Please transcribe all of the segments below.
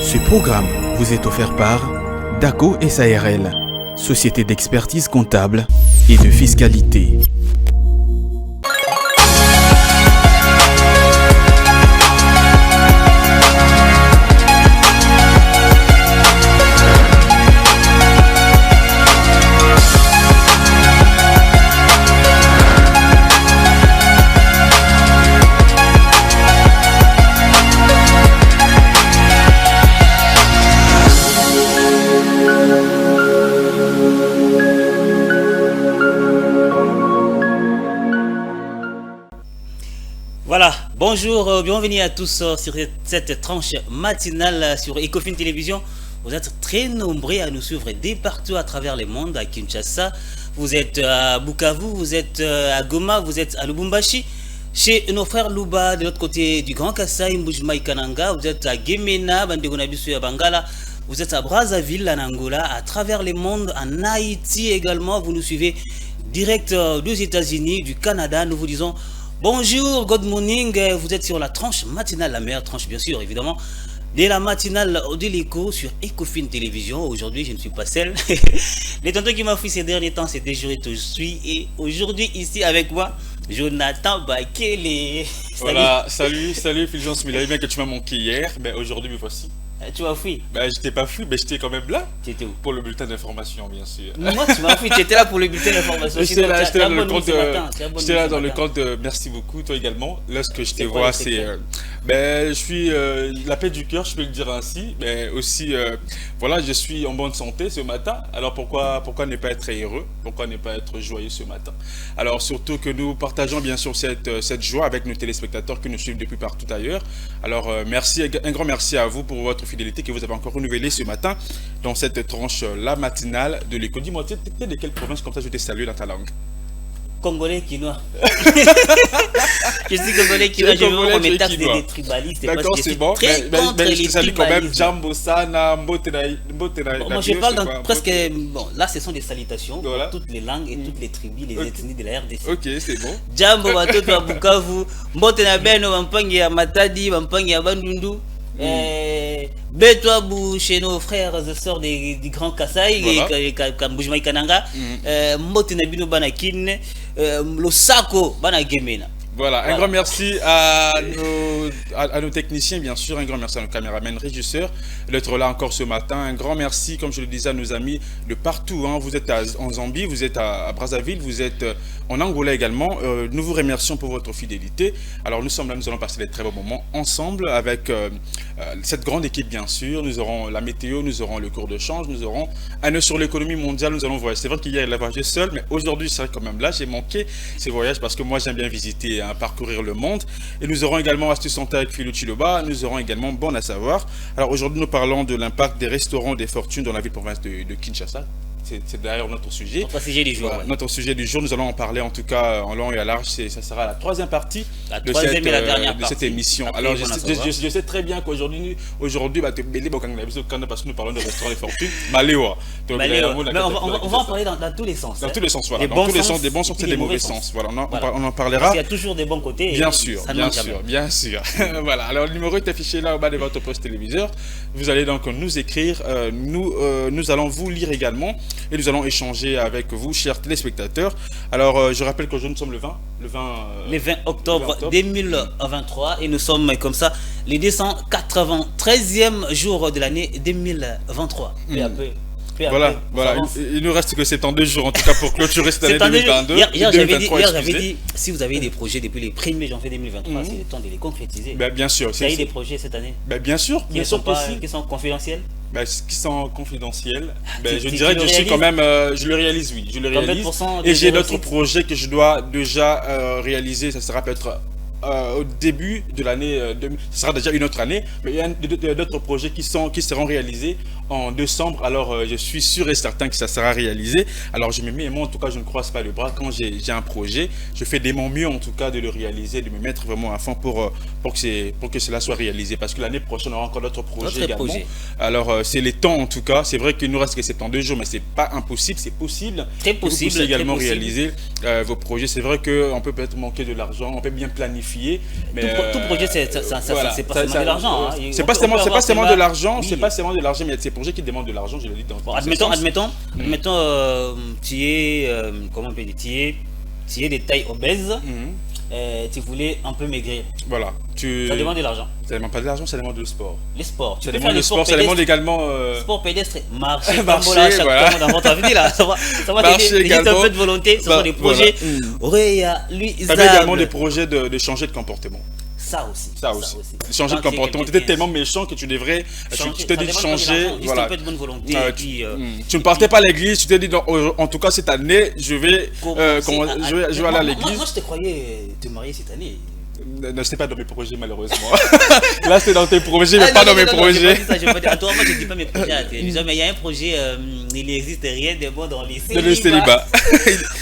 Ce programme vous est offert par DACO SARL, Société d'expertise comptable et de fiscalité. Voilà, bonjour, bienvenue à tous sur cette tranche matinale sur Ecofin Télévision. Vous êtes très nombreux à nous suivre dès partout à travers le monde, à Kinshasa. Vous êtes à Bukavu, vous êtes à Goma, vous êtes à Lubumbashi. Chez nos frères Luba, de l'autre côté du Grand Kassai, Mbujimai Kananga, vous êtes à Gemena, Bandegonabisu à Bangala. Vous êtes à Brazzaville, en Angola, à travers le monde, en Haïti également. Vous nous suivez direct des États-Unis, du Canada. Nous vous disons bonjour, good morning, vous êtes sur la tranche matinale, la meilleure tranche bien sûr, évidemment, de la matinale de l'écho sur Ecofin Télévision. Aujourd'hui, je ne suis pas seul. Les tontons qui m'ont fait ces derniers temps, c'était je suis. Et aujourd'hui, ici avec moi, Jonathan Bakele. Voilà, salut Fulgence Mila, bien que tu m'as manqué hier, mais aujourd'hui me voici. Tu m'as fui? J'étais pas fui, mais j'étais quand même là. Tu étais où? Pour le bulletin d'information, bien sûr. Moi, tu m'as fui, tu étais là pour le bulletin d'information. J'étais là dans le compte de merci beaucoup, toi également. Là, ce que je te vois, c'est. Je suis la paix du cœur, je peux le dire ainsi. Mais aussi, voilà, je suis en bonne santé ce matin. Alors pourquoi ne pas être heureux? Pourquoi ne pas être joyeux ce matin? Alors, surtout que nous partageons bien sûr cette joie avec nos téléspectateurs qui nous suivent depuis partout ailleurs. Alors, merci, un grand merci à vous pour votre fidélité que vous avez encore renouvelée ce matin dans cette tranche la matinale de l'écho. Dis-moi, tu es de quelle province, comme ça je te salue dans ta langue? Congolais quinois. Je suis congolais quinois, je veux voir mes taxes des tribalistes. D'accord, c'est bon. Mais je te salue quand même. Jambo Sana, Mbotena. Moi je parle dans presque. Bon, là ce sont des salutations pour toutes les langues et toutes les tribus, les ethnies de la RDC. Ok, c'est bon. Jambo Watoto wa Bukavu, Mbotena Beno, Wampangi ya Matadi, Wampangi ya Bandundu. Betouabou chez nos frères et sœurs du Grand Kassai, Mbujimai Kananga, Mbotenabino Banakin, Losako Banagemena. Voilà, un grand merci à nos techniciens, bien sûr, un grand merci à nos caméramans, régisseurs d'être là encore ce matin. Un grand merci, comme je le disais, à nos amis de partout. Vous êtes en Zambie, vous êtes à Brazzaville, vous êtes en Angola également. Nous vous remercions pour votre fidélité. Alors nous sommes là, nous allons passer des très beaux moments ensemble avec cette grande équipe, bien sûr. Nous aurons la météo, nous aurons le cours de change, nous aurons un œil sur l'économie mondiale, nous allons voyager. C'est vrai qu'hier il a voyagé seul, mais aujourd'hui c'est quand même là, j'ai manqué ces voyages parce que moi j'aime bien visiter, parcourir le monde. Et nous aurons également Astuce Santé avec Philou Chiloba, nous aurons également Bon à savoir. Alors aujourd'hui nous parlons de l'impact des restaurants des fortunes dans la ville-province de Kinshasa. C'est d'ailleurs notre sujet. Notre sujet du jour. Voilà, notre sujet du jour, nous allons en parler en tout cas en long et à large. Ça sera la troisième partie de cette émission. Après, alors je sais très bien qu'aujourd'hui, parce que nous parlons de restaurants des fortunes, Maléwa. On va en parler dans tous les sens. Dans tous les sens, voilà. Dans tous les sens, des bons sens et des mauvais sens. Voilà, on en parlera. Parce qu'il y a toujours des bons côtés. Bien sûr. Voilà, alors le numéro est affiché là au bas de votre poste téléviseur. Vous allez donc nous écrire. Nous allons vous lire également. Et nous allons échanger avec vous, chers téléspectateurs. Alors, je rappelle qu'aujourd'hui, nous sommes le 20 octobre 2023 et nous sommes comme ça les 293e jour de l'année 2023. Voilà. Il nous reste que 72 jours en tout cas pour clôturer cette année 2022. Hier, j'avais dit, si vous avez des projets depuis le 1er janvier 2023, c'est le temps de les concrétiser. Bien sûr. Vous avez des projets cette année? Bien sûr. Qui sont confidentiels? Qui sont confidentiels, je dirais que je suis quand même, je le réalise, oui, je le réalise. Et j'ai d'autres projets que je dois déjà réaliser, ça sera peut-être au début de l'année, ce sera déjà une autre année, mais il y a d'autres projets qui seront réalisés en décembre. Alors je suis sûr et certain que ça sera réalisé. Alors je me mets, moi en tout cas je ne croise pas le bras quand j'ai un projet, je fais de mon mieux en tout cas de le réaliser, de me mettre vraiment à fond pour que cela soit réalisé, parce que l'année prochaine on aura encore d'autres projets également. Alors c'est les temps en tout cas, c'est vrai qu'il nous reste que 72 jours, mais c'est pas impossible, c'est possible. Très possible. Vous pouvez également réaliser vos projets. C'est vrai qu'on peut peut-être manquer de l'argent, on peut bien planifier fier. Mais tout projet, c'est voilà, pas seulement de l'argent. Hein. C'est pas seulement de l'argent, c'est pas seulement de l'argent, mais il y a des projets qui demandent de l'argent, je le dis dans bon, admettons, tu es, comment on peut dire, tu es de taille obèse, tu voulais un peu maigrir. Voilà. Ça demande de l'argent. Ça demande pas de l'argent, ça demande de sport. Les sports. Ça demande de sport, ça demande également. Sport pédestre, marcher, marcher, voilà. dans votre avenir là. Ça va t'aider un peu de volonté. Ce sont des projets. Lui, ça avait également des projets de changer de comportement. Ça aussi. Changer de comportement. Tu étais tellement méchant que tu devrais. Tu t'es dit de changer. Voilà. Un peu de bonne volonté. Tu ne partais pas à l'église, tu t'es dit en tout cas cette année, je vais aller à l'église. Moi, je te croyais te marier cette année. Non, c'était pas dans mes projets malheureusement. Là, c'était dans tes projets, mais pas dans mes projets. À toi, moi, je ne dis pas mes projets à la télévision, mais il y a un projet, il n'existe rien de bon dans les célibats. Le célibat.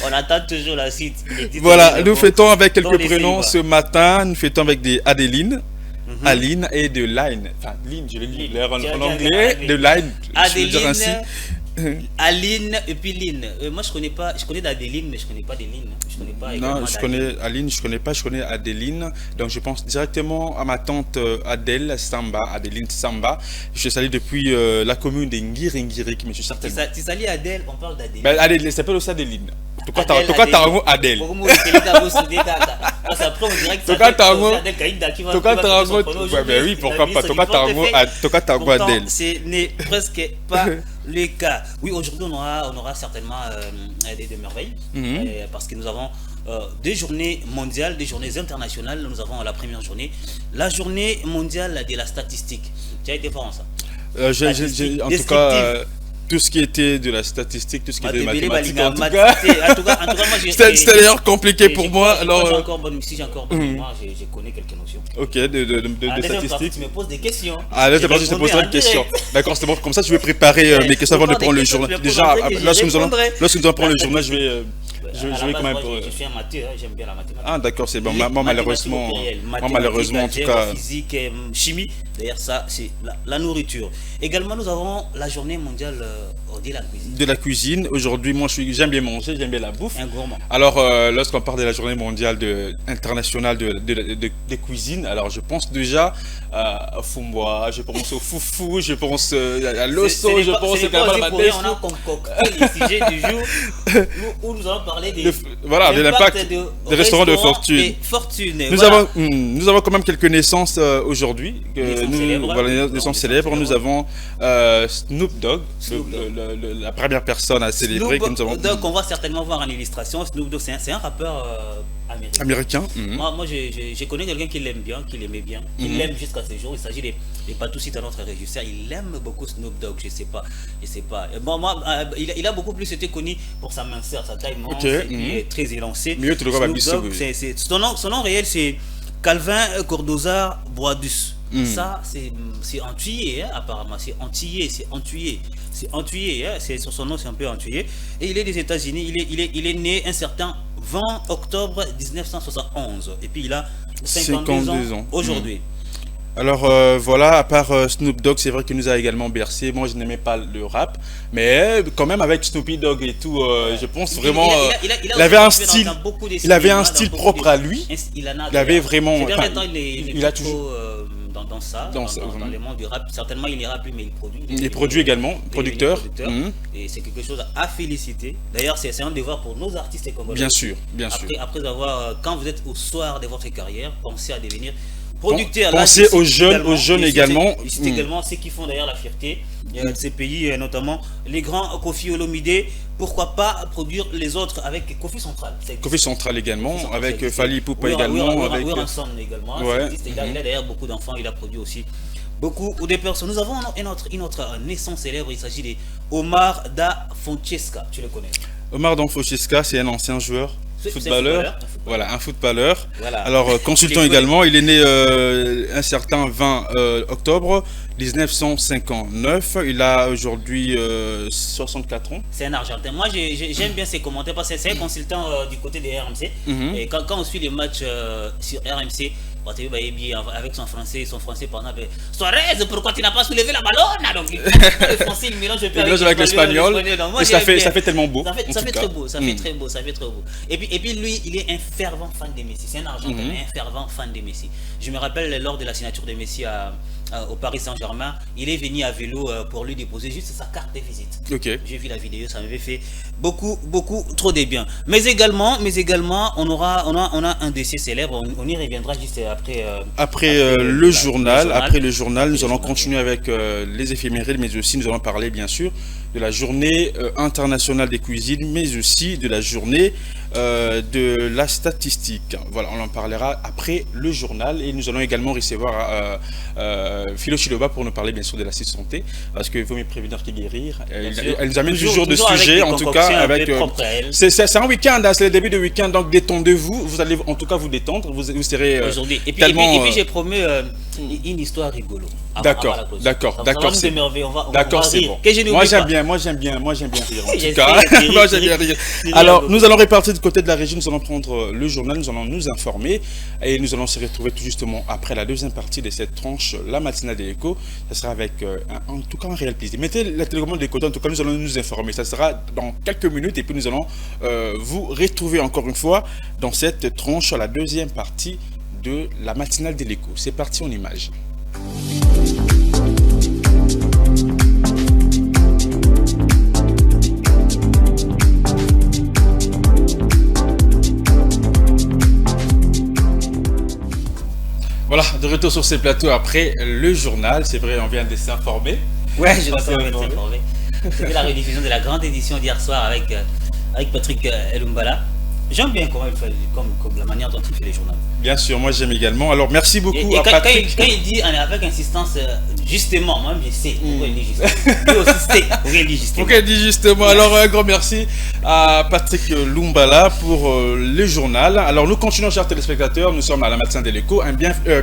On attend toujours la suite. Voilà, nous fêtons avec quelques prénoms ce matin. Nous fêtons avec des Adeline, Aline et de Line. Enfin, Line, je vais lire en anglais. De Line, je veux dire ainsi. Aline et puis Line. Moi je connais d'Adeline, mais je connais pas d'Eline. Je connais pas. Non, je connais Aline, je connais pas, je connais Adeline. Donc je pense directement à ma tante Adèle Samba, Adeline Samba. Je salue depuis la commune de Ngiri, mais je suis certainement. Tu salues Adèle, on parle d'Adeline. Ben, Adèle, ça s'appelle aussi Adeline. Toka Tarango Adèle. Toka Tarango. Ben oui, pourquoi pas. Toka Tarango Adèle. Ce n'est presque pas le cas. Oui, aujourd'hui on aura certainement des merveilles parce que nous avons des journées mondiales, des journées internationales. Nous avons la première journée, la journée mondiale de la statistique. Tu as été fort en ça. En tout cas, tout ce qui était de la statistique, tout ce qui était de mathématiques, en tout cas, c'était d'ailleurs compliqué pour moi. Alors, si j'ai encore bonne mémoire, je connais quelques notions. Ok, de statistiques. Tu me poses des questions. Ah, là, je te pose une question. D'accord, c'est bon. Comme ça, je vais préparer mes questions avant de prendre le journal. Déjà, lorsque nous allons prendre le journal, je vais quand même. Je suis un matheux, j'aime bien la mathématique. Ah, d'accord, c'est bon. Moi, malheureusement, en tout cas. Physique, chimie. D'ailleurs, ça, c'est la nourriture. Également, nous avons la journée mondiale de la cuisine. De la cuisine. Aujourd'hui, moi, j'aime bien manger, j'aime bien la bouffe. Un gourmand. Alors, lorsqu'on parle de la journée mondiale internationale de cuisine, alors je pense déjà à Fumboa, je pense au foufou, je pense à l'osso, je pense également à la on a concocté le sujet du jour où nous allons parler de l'impact des restaurants de fortune. Nous avons quand même quelques naissances aujourd'hui. Naissances célèbres. Nous avons Snoop Dogg, la première personne à célébrer. Donc on va certainement voir en illustration. Snoop Dogg, c'est un rappeur américain. Moi, je connais quelqu'un qui l'aime bien, qui l'aimait bien, qui l'aime jusqu'à ce jour. Il s'agit des Patoussi, dans notre régisseur. Il aime beaucoup Snoop Dogg, je sais pas. Bon, moi, il a beaucoup plus été connu pour sa minceur, sa taille mince, il est très élancé. Snoop Dogg, son nom réel, c'est Calvin Cordozar Boadus. Ça, c'est antillais, hein, apparemment. C'est antillais. Hein, son nom, c'est un peu antillais. Et il est des États-Unis. Il est né un certain 20 octobre 1971. Et puis il a 52 ans aujourd'hui. Alors voilà, à part Snoop Dogg, c'est vrai qu'il nous a également bercé. Moi, je n'aimais pas le rap, mais quand même avec Snoopy Dogg et tout, je pense vraiment, il avait un style propre à lui. Il avait vraiment, il a toujours dans le monde du rap. Certainement, il ira plus, mais il produit. Il produit également, producteur. Et c'est quelque chose à féliciter. D'ailleurs, c'est un devoir pour nos artistes et congolais. Bien sûr. Après avoir, quand vous êtes au soir de votre carrière, pensez à devenir producteur. Pensez aux jeunes également. C'est également ceux qui font d'ailleurs la fierté de ces pays, notamment les grands Kofi Olomide. Pourquoi pas produire les autres avec Kofi Central. Kofi Central également, avec Fally Ipupa également. Avec Ransom également. Il a d'ailleurs beaucoup d'enfants, il a produit aussi beaucoup de personnes. Nous avons une autre naissance célèbre, il s'agit de Omar Da Fonseca, tu le connais. Omar Da Fonseca, c'est un ancien joueur. Footballeur. Voilà, un footballeur. Voilà. Alors, consultant également, il est né un certain 20 octobre 1959. Il a aujourd'hui 64 ans. C'est un Argentin. Moi, j'aime bien ses commentaires parce que c'est un consultant du côté des RMC. Et quand on suit les matchs sur RMC, avec son français pendant Suarez, pourquoi tu n'as pas soulevé la ballonne? Donc le français il mélange un peu avec l'espagnol. Et ça fait tellement beau. Ça fait très beau, ça fait très beau, ça fait très beau. Et puis lui, il est un fervent fan de Messi. C'est un Argentin, mais un fervent fan de Messi. Je me rappelle lors de la signature de Messi au Paris Saint-Germain, il est venu à vélo pour lui déposer juste sa carte de visite. Ok. J'ai vu la vidéo, ça m'avait fait beaucoup trop de bien. Mais également, on a un dossier célèbre. On y reviendra juste après le journal. Après le journal, nous allons continuer avec les éphémérides, mais aussi nous allons parler bien sûr de la journée internationale des cuisines, mais aussi de la journée de la statistique. Voilà, on en parlera après le journal et nous allons également recevoir Philo Chiloba pour nous parler bien sûr de la santé, parce qu'il vaut mieux prévenir que guérir. Elle nous amène toujours de sujets, en tout cas avec. C'est un week-end, hein, c'est le début de week-end, donc détendez-vous. Vous allez en tout cas vous détendre. Vous serez aujourd'hui. Et puis j'ai promis une histoire rigolo. D'accord, c'est bon. Moi j'aime bien rire en tout cas. Moi j'aime bien rire. Alors nous allons repartir du côté de la régie, nous allons prendre le journal, nous allons nous informer et nous allons se retrouver tout justement après la deuxième partie de cette tranche, la matinale de l'écho. Ça sera avec en tout cas un réel plaisir. Mettez la télécommande de côté, en tout cas nous allons nous informer. Ça sera dans quelques minutes et puis nous allons vous retrouver encore une fois dans cette tranche, la deuxième partie de la matinale de l'écho. C'est parti en images. Voilà, de retour sur ces plateaux après le journal. C'est vrai, on vient de s'informer. Ouais, je suis informé. C'était la rediffusion de la grande édition d'hier soir avec Patrick Elumbala. J'aime bien comment il fait, comme la manière dont il fait les journaux. Bien sûr, moi j'aime également. Alors merci beaucoup à Patrick. Quand il dit avec insistance, justement, moi je sais pourquoi il dit justement. Lui aussi sait pourquoi il dit justement. Pourquoi il dit justement. Alors un grand merci à Patrick Lumbala pour le journal. Alors nous continuons, chers téléspectateurs, nous sommes à la matinale de l'écho.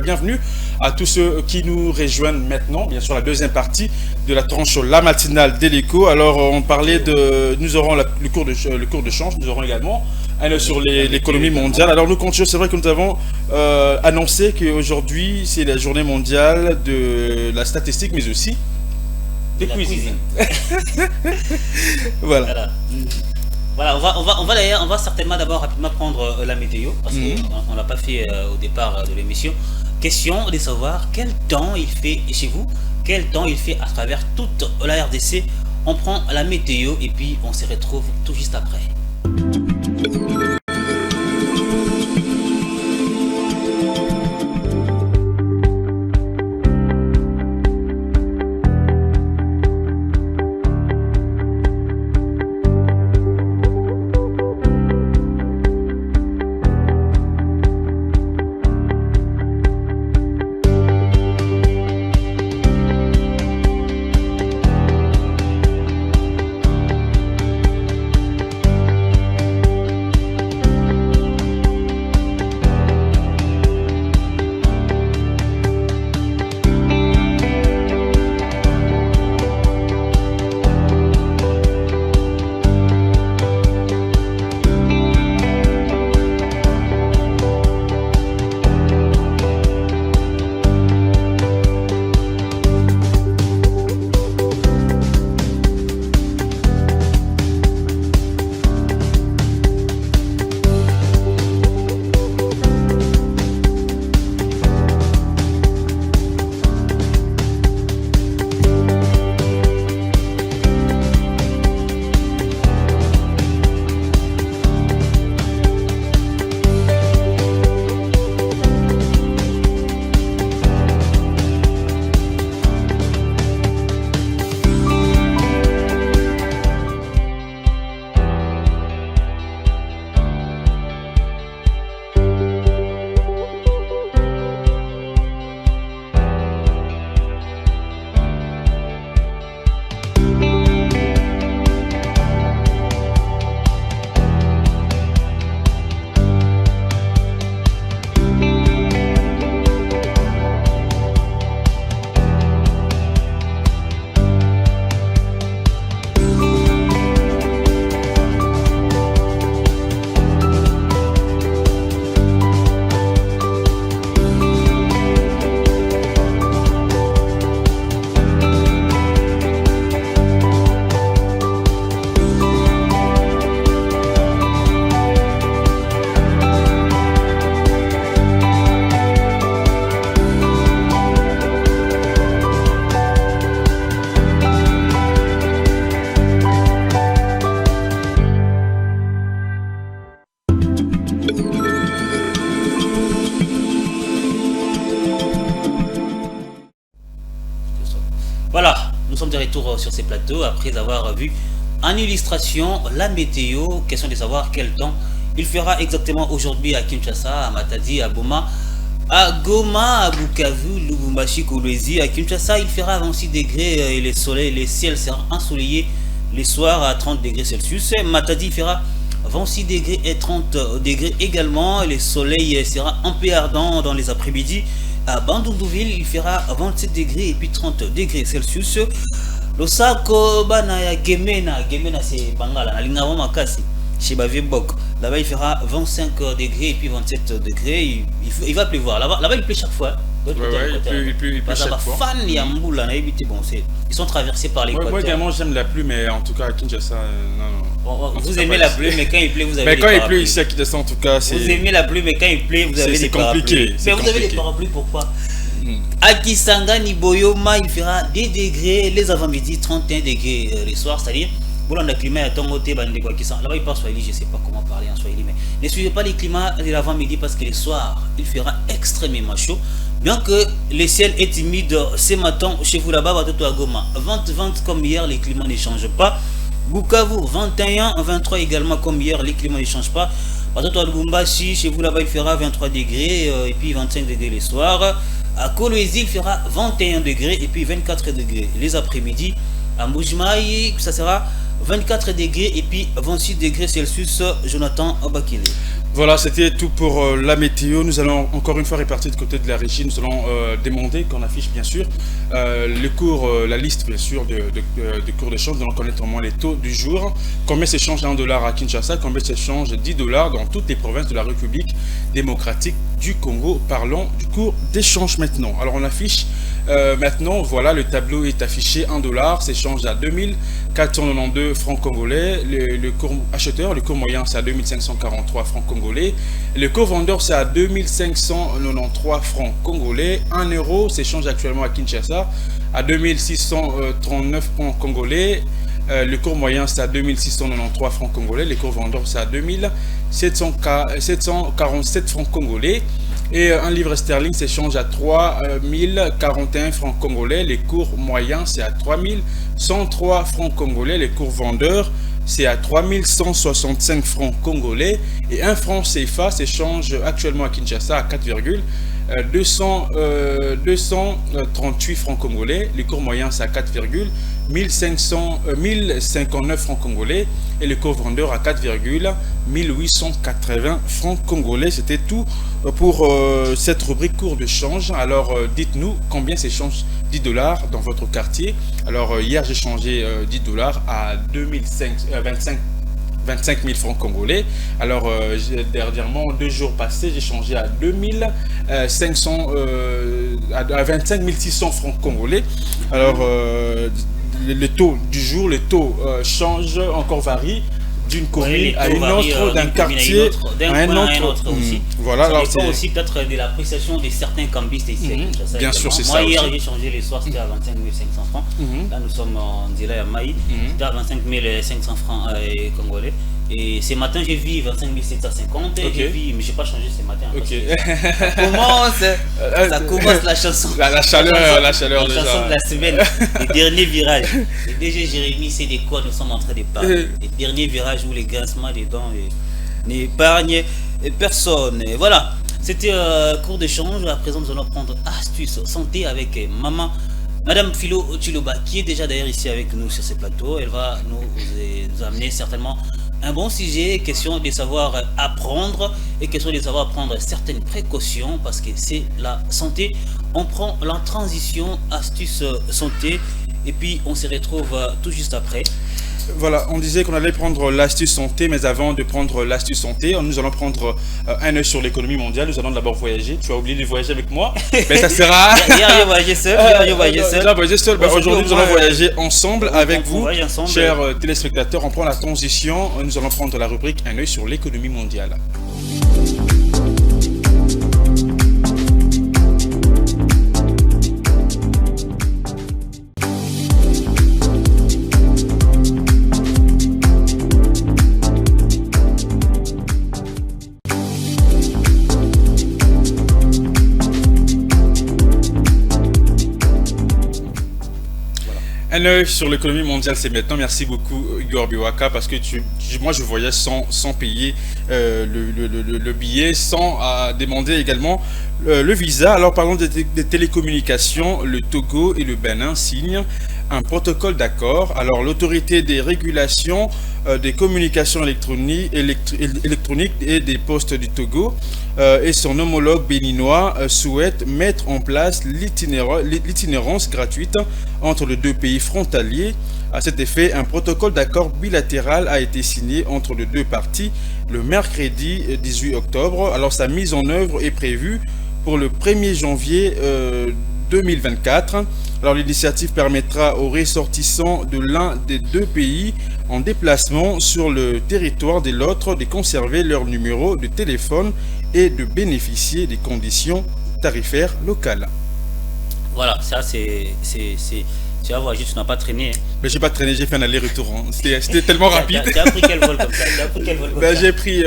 Bienvenue à tous ceux qui nous rejoignent maintenant, bien sûr la deuxième partie de la tranche la matinale de l'écho. Alors on parlait nous aurons le cours de change, nous aurons également sur l'économie mondiale. Alors nous continuons, c'est vrai que nous avons annoncé qu'aujourd'hui c'est la journée mondiale de la statistique, mais aussi des cuisines. Voilà. Voilà, on va certainement d'abord rapidement prendre la météo, parce qu'on l'a pas fait au départ de l'émission. Question de savoir quel temps il fait chez vous, quel temps il fait à travers toute la RDC. On prend la météo et puis on se retrouve tout juste après. Voilà, nous sommes de retour sur ces plateaux après avoir vu en illustration la météo. Question de savoir quel temps il fera exactement aujourd'hui à Kinshasa, à Matadi, à Goma, à Bukavu, Lubumbashi, Kolwezi. À Kinshasa, il fera 26 degrés et le ciel sera ensoleillé les soirs à 30 degrés Celsius. Matadi fera 26 degrés et 30 degrés également. Le soleil sera un peu ardent dans les après-midi. À Bandundouville, il fera 27 degrés et puis 30 degrés Celsius. Losako Banaya Gemena c'est Bangala, Alingaro Makasi, chez Bavibok. Là-bas, il fera 25 degrés et puis 27 degrés. Il va pleuvoir. Là-bas, il pleut chaque fois. Il pleut chaque fois. Ils sont traversés par l'équateur. Moi également, j'aime la pluie, mais en tout cas, à Kinshasa, non. Vous aimez la pluie, mais quand il pleut, vous avez des parapluies. Mais quand il pleut ici à Kinshasa, en tout cas, c'est... Vous aimez la pluie, mais quand il pleut, vous avez des parapluies. Mais vous avez des parapluies, pourquoi? À Kisangani, Boyoma, il fera 10 degrés les avant-midi, 31 degrés les soirs, c'est-à-dire, bon, le climat est en côté, là-bas il parle Swahili, je ne sais pas comment parler en Swahili, mais ne suivez pas les climats de l'avant-midi parce que les soirs, il fera extrêmement chaud. Bien que le ciel est timide ce matin chez vous là-bas, à Goma, 20 comme hier, les climats ne changent pas. Bukavu, 21, 23 également comme hier, les climats ne changent pas. À Lubumbashi, chez vous là-bas, il fera 23 degrés et puis 25 degrés les soirs. À Kolwezi, il fera 21 degrés et puis 24 degrés les après-midi. À Mbujimayi, ça sera 24 degrés et puis 26 degrés Celsius. Jonathan Abakile. Voilà, c'était tout pour la météo. Nous allons encore une fois répartir du côté de la régie. Nous allons demander qu'on affiche bien sûr le cours, la liste bien sûr de cours de change. Nous allons connaître au moins les taux du jour. Combien s'échange $1 à Kinshasa, combien s'échange $10 dans toutes les provinces de la République démocratique du Congo. Parlons du cours d'échange maintenant. Alors on affiche maintenant, voilà, le tableau est affiché. $1 s'échange à 2492 francs congolais. Le cours acheteur, le cours moyen c'est à 2543 francs congolais. Le cours vendeur c'est à 2593 francs congolais. 1 euro s'échange actuellement à Kinshasa à 2639 francs congolais. Le cours moyen c'est à 2693 francs congolais. Le cours vendeur c'est à 2747 francs congolais. Et un livre sterling s'échange à 3041 francs congolais. Les cours moyens c'est à 3103 francs congolais. Les cours vendeurs c'est à 3165 francs congolais. Et un franc CFA s'échange actuellement à Kinshasa à 4,238 francs congolais. Le cours moyen c'est à 1059 francs congolais. Et le cours vendeur à 4,1880 francs congolais. C'était tout pour cette rubrique cours de change. Alors dites-nous combien s'échange $10 dans votre quartier. Alors hier j'ai changé $10 à 25 000 francs congolais. Alors dernièrement, 2 jours passés, j'ai changé à 25 600 francs congolais. Alors le taux du jour, le taux change, encore varie d'une commune à une autre, d'un quartier à un autre aussi. Voilà, ça dépend aussi peut-être de l'appréciation de certains cambistes ici. Bien sûr, c'est ça. Moi hier j'ai changé les soirs, c'était à 25 500 francs. Là nous sommes en Dila à Maï, c'était à 25 500 francs congolais. Et ce matin j'ai vu 25 750 et j'ai vu, mais j'ai pas changé ce matin. Ça commence la chanson. La chaleur la chanson de la semaine, le dernier virage. Le DG Jérémy, c'est de quoi nous sommes en train de parler. Le dernier virage où les grincements des dents n'épargnent personne. Et voilà, c'était cours d'échange. À présent, nous allons prendre astuce santé avec Madame Philo Chiloba, qui est déjà d'ailleurs ici avec nous sur ce plateau. Elle va nous amener certainement un bon sujet, question de savoir apprendre et question de savoir prendre certaines précautions parce que c'est la santé. On prend la transition astuce santé et puis on se retrouve tout juste après. Voilà, on disait qu'on allait prendre l'astuce santé, mais avant de prendre l'astuce santé, nous allons prendre un œil sur l'économie mondiale. Nous allons d'abord voyager. Tu as oublié de voyager avec moi, mais ça sera... Hier, j'ai voyagé seul. Aujourd'hui, nous allons voyager ensemble avec vous, chers téléspectateurs. On prend la transition. Nous allons prendre la rubrique un œil sur l'économie mondiale. Un œil sur l'économie mondiale, c'est maintenant. Merci beaucoup, Igor Biwaka, parce que moi, je voyage sans payer le billet, sans demander également le visa. Alors, parlons des télécommunications. Le Togo et le Bénin signent un protocole d'accord. Alors, l'autorité des régulations des communications électroniques et des postes du Togo et son homologue béninois souhaitent mettre en place l'itinérance gratuite entre les deux pays frontaliers. À cet effet, un protocole d'accord bilatéral a été signé entre les deux parties le mercredi 18 octobre. Alors, sa mise en œuvre est prévue pour le 1er janvier 2024. Alors, l'initiative permettra aux ressortissants de l'un des deux pays en déplacement sur le territoire de l'autre de conserver leur numéro de téléphone et de bénéficier des conditions tarifaires locales. Voilà, ça c'est... Tu vas voir, tu n'as pas traîné. Hein. Mais j'ai pas traîné, j'ai fait un aller-retour. Hein. C'était tellement rapide. Tu as pris quel vol comme ça? J'ai pris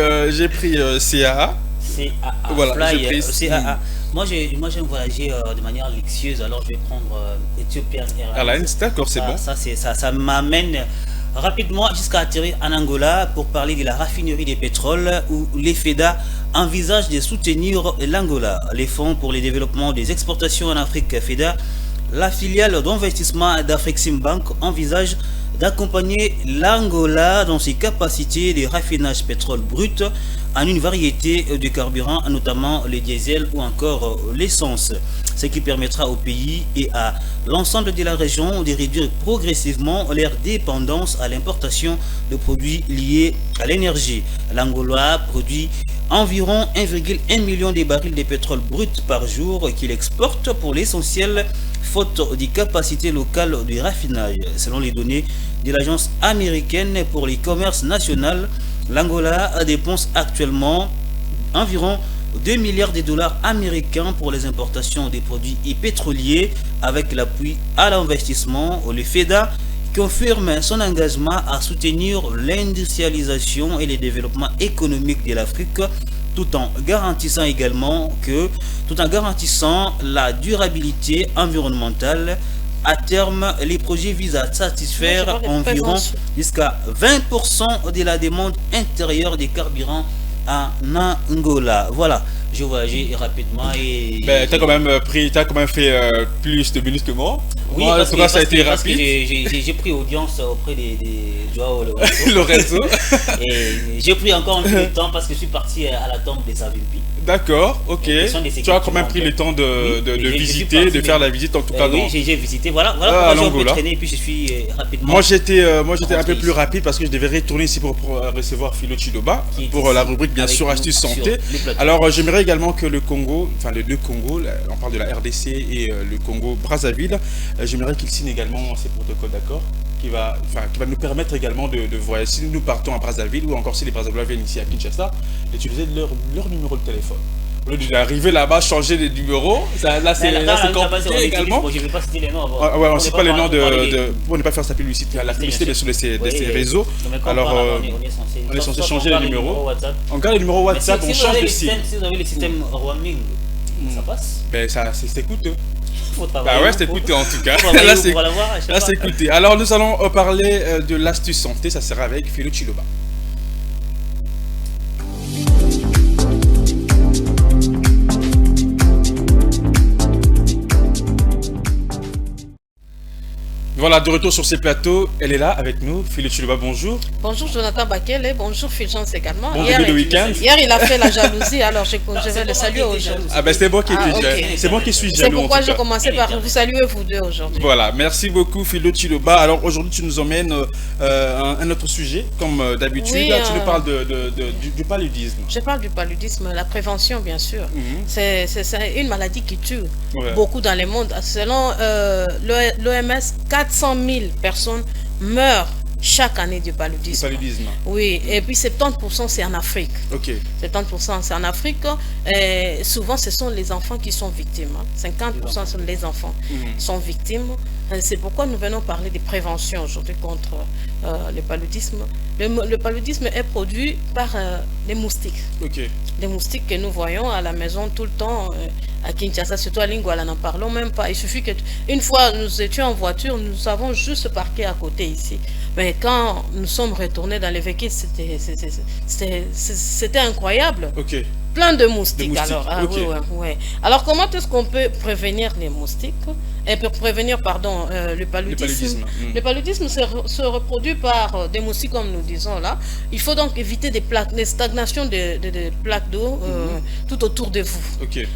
CAA. CAA. Voilà, j'ai pris CAA. Moi j'aime voyager de manière luxueuse, alors je vais prendre Ethiopian Airlines. D'accord, c'est bon. Ça m'amène rapidement jusqu'à atterrir en Angola pour parler de la raffinerie des pétroles où l'EFEDA envisage de soutenir l'Angola. Les fonds pour le développement des exportations en Afrique, FEDA, la filiale d'investissement d'Afrexim Bank envisage d'accompagner l'Angola dans ses capacités de raffinage pétrole brut en une variété de carburants, notamment le diesel ou encore l'essence, ce qui permettra au pays et à l'ensemble de la région de réduire progressivement leur dépendance à l'importation de produits liés à l'énergie. L'Angola produit environ 1,1 million de barils de pétrole brut par jour qu'il exporte pour l'essentiel faute des capacités locales de raffinage. Selon les données de l'Agence américaine pour le commerce national, l'Angola dépense actuellement environ 2 milliards de dollars américains pour les importations des produits pétroliers avec l'appui à l'investissement. Le FEDA confirme son engagement à soutenir l'industrialisation et le développement économique de l'Afrique tout en garantissant la durabilité environnementale. À terme, les projets visent à satisfaire environ jusqu'à 20% de la demande intérieure des carburants en Angola. Voilà, je voyageais rapidement et... Ben, t'as quand même fait plus de minutes que moi. Oui, moi, parce que ça a été rapide. J'ai pris audience auprès des Joao Lorenzo. Et j'ai pris encore un peu de temps parce que je suis parti à la tombe de Savimpi. D'accord, ok. Tu as quand même pris le temps de visiter, de faire la visite en tout cas. Oui, j'ai visité. Voilà pourquoi j'ai un peu traîné et puis je suis rapidement. Moi j'étais un peu plus rapide parce que je devais retourner ici pour recevoir Philo Chiloba pour la rubrique bien sûr astuces santé. Alors j'aimerais également que le Congo, enfin les deux Congos, on parle de la RDC et le Congo Brazzaville, j'aimerais qu'ils signent également ces protocoles d'accord qui va nous permettre également de voyager. Si nous partons à Brazzaville ou encore si les Brazzavillois viennent ici à Kinshasa, d'utiliser leur numéro de téléphone. Au lieu d'arriver là-bas, changer les numéros, là c'est compliqué également. Je ne vais pas citer les noms. Ouais, on ne cite pas les noms pour ne pas faire sa publicité. La publicité sur ces réseaux. Alors on est censé changer les numéros. On garde les numéros WhatsApp, on change de site. Si vous avez le système roaming, ça passe. Ben c'est coûteux. Bah ouais, c'est coûteux en tout cas. Là c'est coûteux. Alors nous allons parler de l'astuce santé, ça sera avec Philo Chiloba. Voilà, de retour sur ces plateaux, elle est là avec nous, Philo Chiloba, bonjour. Bonjour Jonathan Bakele, bonjour Fulgence également. Bon début de week-end. Hier il a fait la jalousie, alors je vais le saluer aujourd'hui. Ah ben c'est moi qui suis jaloux. C'est pourquoi je commençais par vous saluer vous deux aujourd'hui. Voilà, merci beaucoup Philo Chiloba. Alors aujourd'hui tu nous emmènes un autre sujet, comme d'habitude. Oui, là tu nous parles du paludisme. Je parle du paludisme, la prévention bien sûr. C'est une maladie qui tue beaucoup dans le monde. Selon l'OMS, 400 000 personnes meurent chaque année du paludisme. Oui, et puis 70% c'est en Afrique. Ok. 70% c'est en Afrique. Et souvent ce sont les enfants qui sont victimes. 50% sont les enfants qui sont victimes. C'est pourquoi nous venons parler de prévention aujourd'hui contre le paludisme. Le paludisme est produit par les moustiques. Les moustiques que nous voyons à la maison tout le temps, à Kinshasa, surtout à Lingouala, n'en parlons même pas. Il suffit qu'une fois nous étions en voiture, nous avons juste parqué à côté ici. Mais quand nous sommes retournés dans les véhicules, c'était incroyable. Plein de moustiques. Alors, alors comment est-ce qu'on peut prévenir les moustiques et prévenir le paludisme? Le paludisme se reproduit par des moustiques comme nous disons là. Il faut donc éviter des stagnations de plaques d'eau tout autour de vous.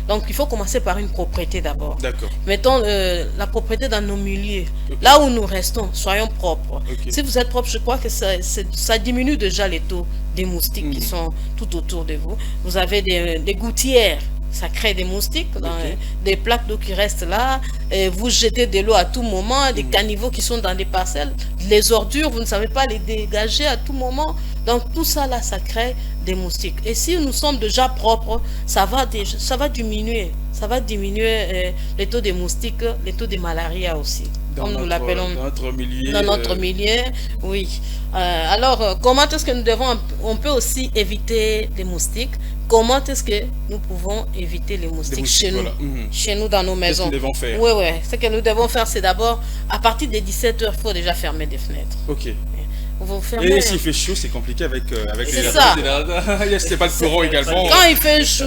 Donc il faut commencer par une propreté d'abord. Mettons la propreté dans nos milieux. Là où nous restons, soyons propres. Si vous êtes propre, je crois que ça diminue déjà les taux des moustiques qui sont tout autour de vous. Vous avez des gouttières, ça crée des moustiques, des plaques d'eau qui restent là, et vous jetez de l'eau à tout moment, des caniveaux qui sont dans des parcelles, les ordures, vous ne savez pas les dégager à tout moment. Donc tout ça là, ça crée des moustiques. Et si nous sommes déjà propres, ça va diminuer. Ça va diminuer les taux de moustiques, les taux de malaria aussi. Comme nous l'appelons dans notre milieu. Dans notre milieu, oui. Alors, comment est-ce que on peut aussi éviter les moustiques? Comment est-ce que nous pouvons éviter les moustiques chez nous, chez nous dans nos maisons? Qu'est-ce que nous devons faire? Oui. Ce que nous devons faire, c'est d'abord, à partir de 17 h, il faut déjà fermer des fenêtres. Et s'il fait chaud, c'est compliqué avec les C'est ça. C'est pas le courant également. Quand il fait chaud,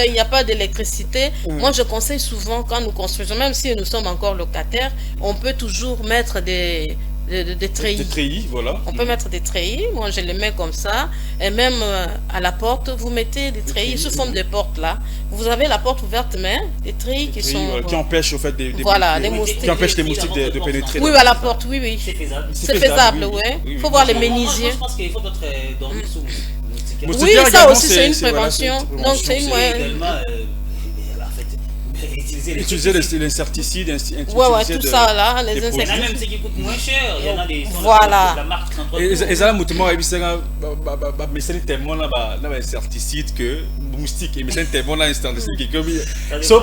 il n'y a pas d'électricité. Moi, je conseille souvent, quand nous construisons, même si nous sommes encore locataires, on peut toujours mettre des treillis. Des treillis, voilà. On peut mettre des treillis. Moi, je les mets comme ça. Et même à la porte, vous mettez des treillis sous forme de porte là. Vous avez la porte ouverte, mais des treillis qui sont... qui empêchent au fait des moustiques. Qui empêchent les moustiques de pénétrer. Oui, à la porte, oui. C'est faisable, oui. Il faut voir les ménisiers. Je pense qu'il faut peut-être dormir sous moustiquaire. Oui, ça aussi, c'est une prévention. Donc, c'est une moyenne. Utiliser les insecticides, tout ça là, les insecticides. Il y en a même ceux qui coûtent moins cher, il y en a des la marque et ça là mutuellement et mais c'est tellement là insecticide que moustique mais c'est tellement là insecticide que ça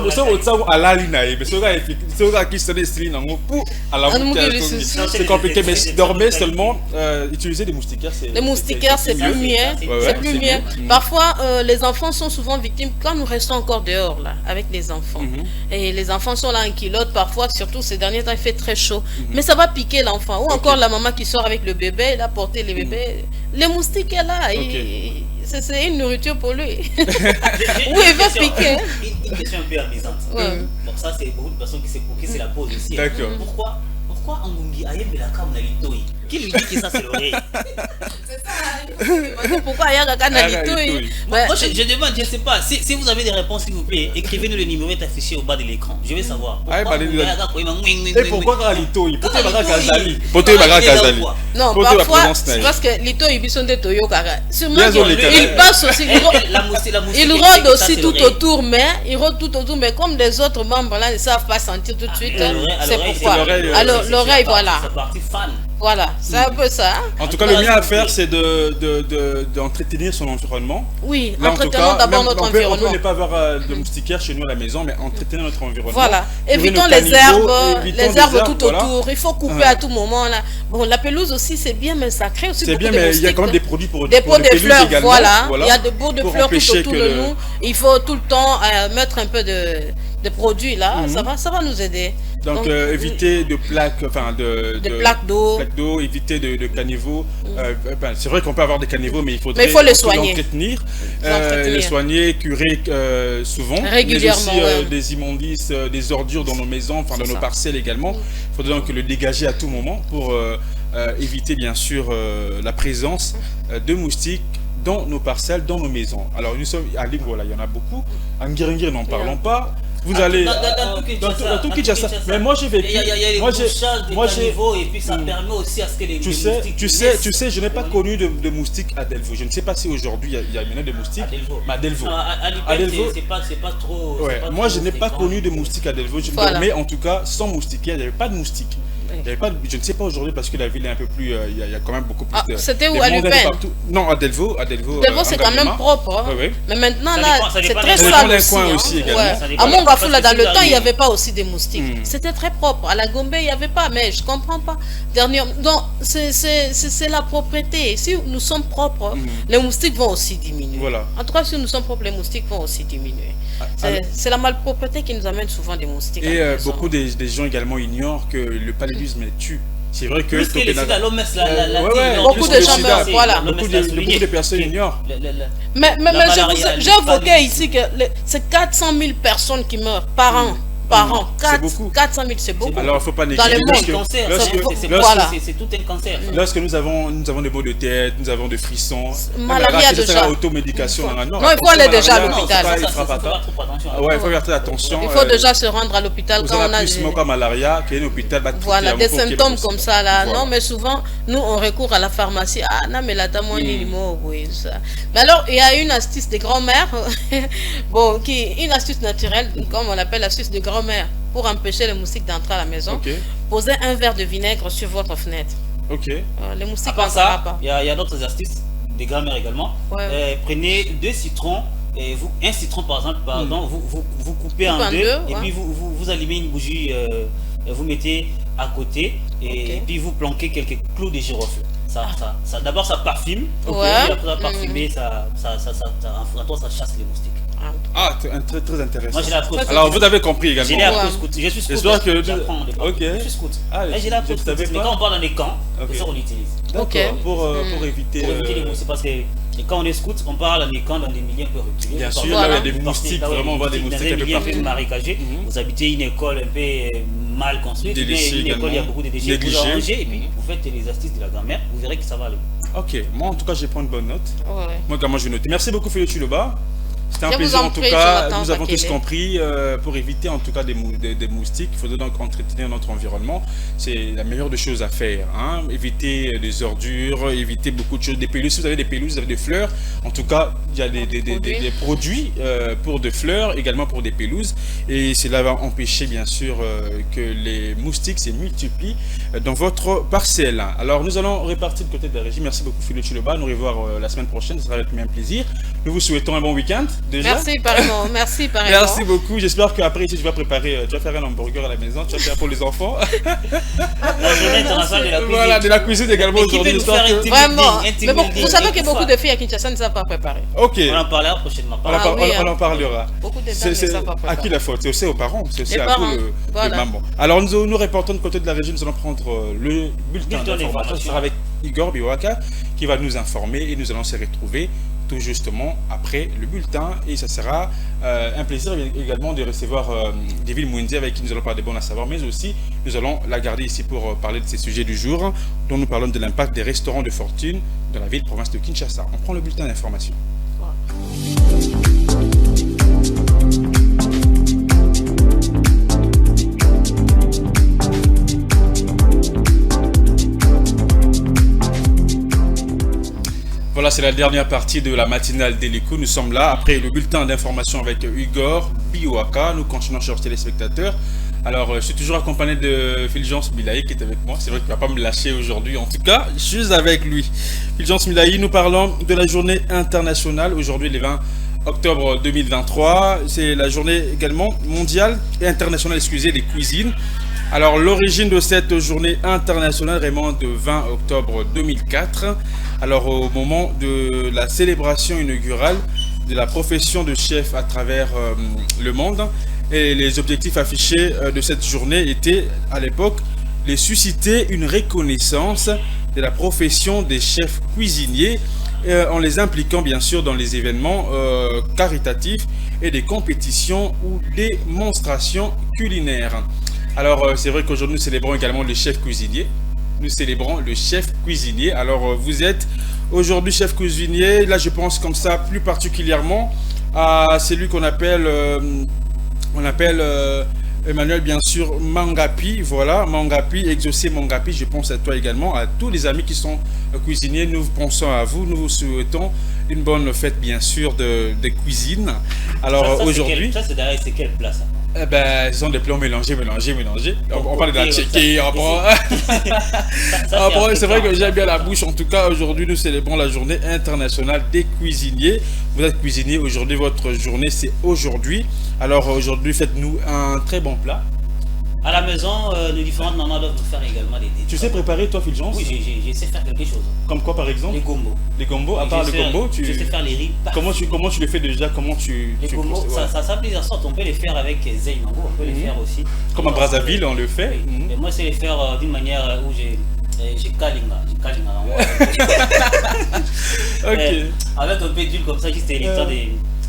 à la ligne mais ça qui se destine en pour à la c'est compliqué mais dormir seulement utiliser des moustiquaires c'est les moustiquaires c'est plus mieux, c'est plus mieux. Parfois les enfants sont souvent victimes quand nous restons encore dehors là avec les enfants. Et les enfants sont là en culotte parfois, surtout ces derniers temps il fait très chaud. Mais ça va piquer l'enfant. Ou encore la maman qui sort avec le bébé, elle a porté le bébé. Les moustiques est là. C'est une nourriture pour lui. Oui, il va piquer. Une question un peu amusante. Bon, ça c'est beaucoup de personnes qui c'est la pause ici. D'accord. Pourquoi Angungi Ayem de la Cam Nalitoi? Qui lui dit que ça c'est l'oreille? C'est ça. Pourquoi Ayaka Nalitoi? Moi je demande, je ne sais pas. Si vous avez des réponses, s'il vous plaît, écrivez-nous le numéro est affiché au bas de l'écran. Je vais savoir. Et pourquoi Nalitoi? Non, parfois c'est parce que Litoi ils sont des Toyo Kara. Il passe aussi. Il rôde aussi tout autour, mais comme les autres membres là ne savent pas sentir tout de suite, c'est pourquoi. Alors l'oreille, voilà. Voilà, c'est un peu ça. En tout cas, le mieux à faire, c'est d'entretenir son environnement. Oui, entretenons d'abord notre environnement. On peut ne pas avoir de moustiquaires chez nous à la maison, mais entretenir notre environnement. Voilà, évitons les herbes tout autour. Il faut couper à tout moment là. Bon, la pelouse aussi, c'est bien, mais ça crée aussi beaucoup de moustiques. C'est bien, mais il y a quand même des produits pour des pots de fleurs, voilà. Il y a des pots de fleurs tout autour de nous. Il faut tout le temps mettre un peu de produits là. Ça va nous aider. Donc éviter de plaques, de plaques d'eau, éviter de caniveaux. C'est vrai qu'on peut avoir des caniveaux, mais il faut les soigner, les soigner, curer souvent, régulièrement. Mais aussi des immondices, des ordures dans nos maisons, dans nos parcelles également. Il faudrait donc le dégager à tout moment pour éviter bien sûr la présence de moustiques dans nos parcelles, dans nos maisons. Alors nous sommes à Lingouala, il y en a beaucoup. En Guiringui, n'en parlons pas. Vous allez dans tout Kinshasa. Mais moi j'ai vécu. Il y a les bouchages des caniveaux et puis ça permet aussi à ce que les moustiques. Tu sais, je n'ai pas connu de moustiques à Delvaux. Je ne sais pas si aujourd'hui il y a maintenant des moustiques. À Delvaux. À Delvaux, c'est pas trop. Moi je n'ai pas connu de moustiques à Delvaux. Mais en tout cas, sans moustiquaire, il n'y avait pas de moustiques. Il y avait pas, je ne sais pas aujourd'hui parce que la ville est un peu plus, il y a quand même beaucoup plus de. C'était où à Lupin? Non, à Delvaux. Delvaux c'est quand même propre. Hein. Oui. Mais maintenant là, c'est très sale aussi. Aussi à Mongafou là dans le temps, il n'y avait pas aussi des moustiques. C'était très propre. À la Gombe, il n'y avait pas, mais je comprends pas. Donc c'est la propreté. Si nous sommes propres, les moustiques vont aussi diminuer. Voilà. En tout cas, si nous sommes propres, les moustiques vont aussi diminuer. C'est la malpropreté qui nous amène souvent des moustiques. Et beaucoup des gens également ignorent que le paludisme tue. C'est vrai que beaucoup de gens meurent, voilà. Beaucoup de personnes ignorent. Mais j'évoquais ici que c'est 400 000 personnes qui meurent par an. Par an, 400 000, c'est beaucoup. Alors, il ne faut pas négliger. C'est tout un cancer. Lorsque nous avons des maux de tête, nous avons des frissons, malaria déjà. Automédication. Non, il faut aller déjà à l'hôpital. Il faut faire attention. Il faut déjà se rendre à l'hôpital quand on a des malaria, qu'il y a un hôpital. Voilà, des symptômes comme ça là. Non, mais souvent, nous on recourt à la pharmacie. Ah non, mais là, t'as mais alors, il y a une astuce des grands-mères, bon, une astuce naturelle, comme on l'appelle l'astuce de grand-mère, pour empêcher les moustiques d'entrer à la maison. Posez un verre de vinaigre sur votre fenêtre. Les moustiques ne ça, pas. Il y a d'autres astuces des grand-mères également. Prenez 2 citrons. Et un citron par exemple, vous coupez en deux, et puis vous allumez une bougie, vous mettez à côté, et puis vous planquez quelques clous de girofle. D'abord ça parfume, après ça parfumer, ça chasse les moustiques. Ah, très intéressant. Moi j'ai la pause. Alors vous avez compris également. J'ai la pause. Je suis scout. Je suis scout. J'ai la pause. Mais quand on part dans les camps, ça on l'utilise. Pour éviter les moustiques, parce que quand on est scout, on part dans les camps dans des milieux un peu reculés. Bien sûr, là il y a des moustiques, vraiment on voit des moustiques un peu partout. Marécagés. Vous habitez une école un peu mal construite, une école il y a beaucoup de déchets. Vous rangez et puis vous faites les astuces de la grand-mère, vous verrez que ça va aller. Ok, moi en tout cas je vais prendre une bonne note. Moi également je vais noter. Merci beaucoup Philippe Chiloba. C'était un plaisir en tout cas, nous avons tous compris, pour éviter en tout cas des moustiques, il faudrait donc entretenir notre environnement, c'est la meilleure des choses à faire, hein? Éviter des ordures, éviter beaucoup de choses, des pelouses, si vous avez des pelouses, vous avez des fleurs, en tout cas il y a des produits pour des fleurs, également pour des pelouses, et cela va empêcher bien sûr que les moustiques se multiplient dans votre parcelle. Alors nous allons répartir du côté de la régie, merci beaucoup Philippe Chiloba, nous revoir la semaine prochaine, ce sera avec le même plaisir, nous vous souhaitons un bon week-end. Déjà. Merci pareillement, merci beaucoup, j'espère qu'après ici tu vas préparer, tu vas faire un hamburger à la maison, tu vas faire pour les enfants. La journée internationale de la cuisine. Voilà, de la cuisine également aujourd'hui. Vraiment, mais bon, vous savez que beaucoup de filles à Kinshasa ne savent pas préparer. Ok. On en parlera prochainement. On en parlera. Beaucoup de dames ne savent pas préparer. À qui la faute? C'est aussi aux parents, c'est aussi à vous le maman. Alors nous reportons de côté de la régie, nous allons prendre le bulletin d'information, ce sera avec Igor Biwaka qui va nous informer et nous allons se retrouver tout justement après le bulletin, et ça sera un plaisir également de recevoir Deville Mouindi avec qui nous allons parler de bon à savoir, mais aussi nous allons la garder ici pour parler de ces sujets du jour dont nous parlons de l'impact des restaurants de fortune dans la ville province de Kinshasa. On prend le bulletin d'information. Voilà, c'est la dernière partie de la matinale d'Elikou. Nous sommes là après le bulletin d'information avec Igor Biwaka. Nous continuons, chers téléspectateurs. Alors, je suis toujours accompagné de Fulgence Milaï qui est avec moi. C'est vrai qu'il ne va pas me lâcher aujourd'hui. En tout cas, je suis avec lui. Fulgence Milaï, nous parlons de la journée internationale. Aujourd'hui, le 20 octobre 2023. C'est la journée également mondiale et internationale, des cuisines. Alors, l'origine de cette journée internationale remonte de 20 octobre 2004. Alors, au moment de la célébration inaugurale de la profession de chef à travers le monde, et les objectifs affichés de cette journée étaient, à l'époque, de susciter une reconnaissance de la profession des chefs cuisiniers, en les impliquant bien sûr dans les événements caritatifs et des compétitions ou démonstrations culinaires. Alors, c'est vrai qu'aujourd'hui, nous célébrons également le chef cuisinier. Nous célébrons le chef cuisinier. Alors, vous êtes aujourd'hui chef cuisinier. Là, je pense comme ça plus particulièrement à celui qu'on appelle, Emmanuel, bien sûr, Mangapi. Voilà, Mangapi, Exaucé Mangapi. Je pense à toi également, à tous les amis qui sont cuisiniers. Nous pensons à vous. Nous vous souhaitons une bonne fête, bien sûr, de cuisine. Alors, aujourd'hui... Ça, c'est quelle place? Eh ben, ce sont des plats mélangés. On parle de la tchéquée, c'est vrai que j'aime bien la bouche. En tout cas, aujourd'hui, nous célébrons la journée internationale des cuisiniers. Vous êtes cuisinier aujourd'hui, votre journée, c'est aujourd'hui. Alors, aujourd'hui, faites-nous un très bon plat. À la maison, nos différentes mamans doivent faire également des Tu sais préparer, toi, Fulgence? Oui, je sais faire quelque chose. Comme quoi, par exemple? Les gombos. Les gombos, à part les gombos, je sais faire les riz. Comment tu les fais déjà? Les gombos, ça a plusieurs sortes. On peut les faire avec zey mango, on peut les faire aussi. Comme à Brazzaville, on le fait. Oui. Mais moi, c'est les faire d'une manière où j'ai kalinga. Ok. Avec un peu d'huile comme ça, juste le temps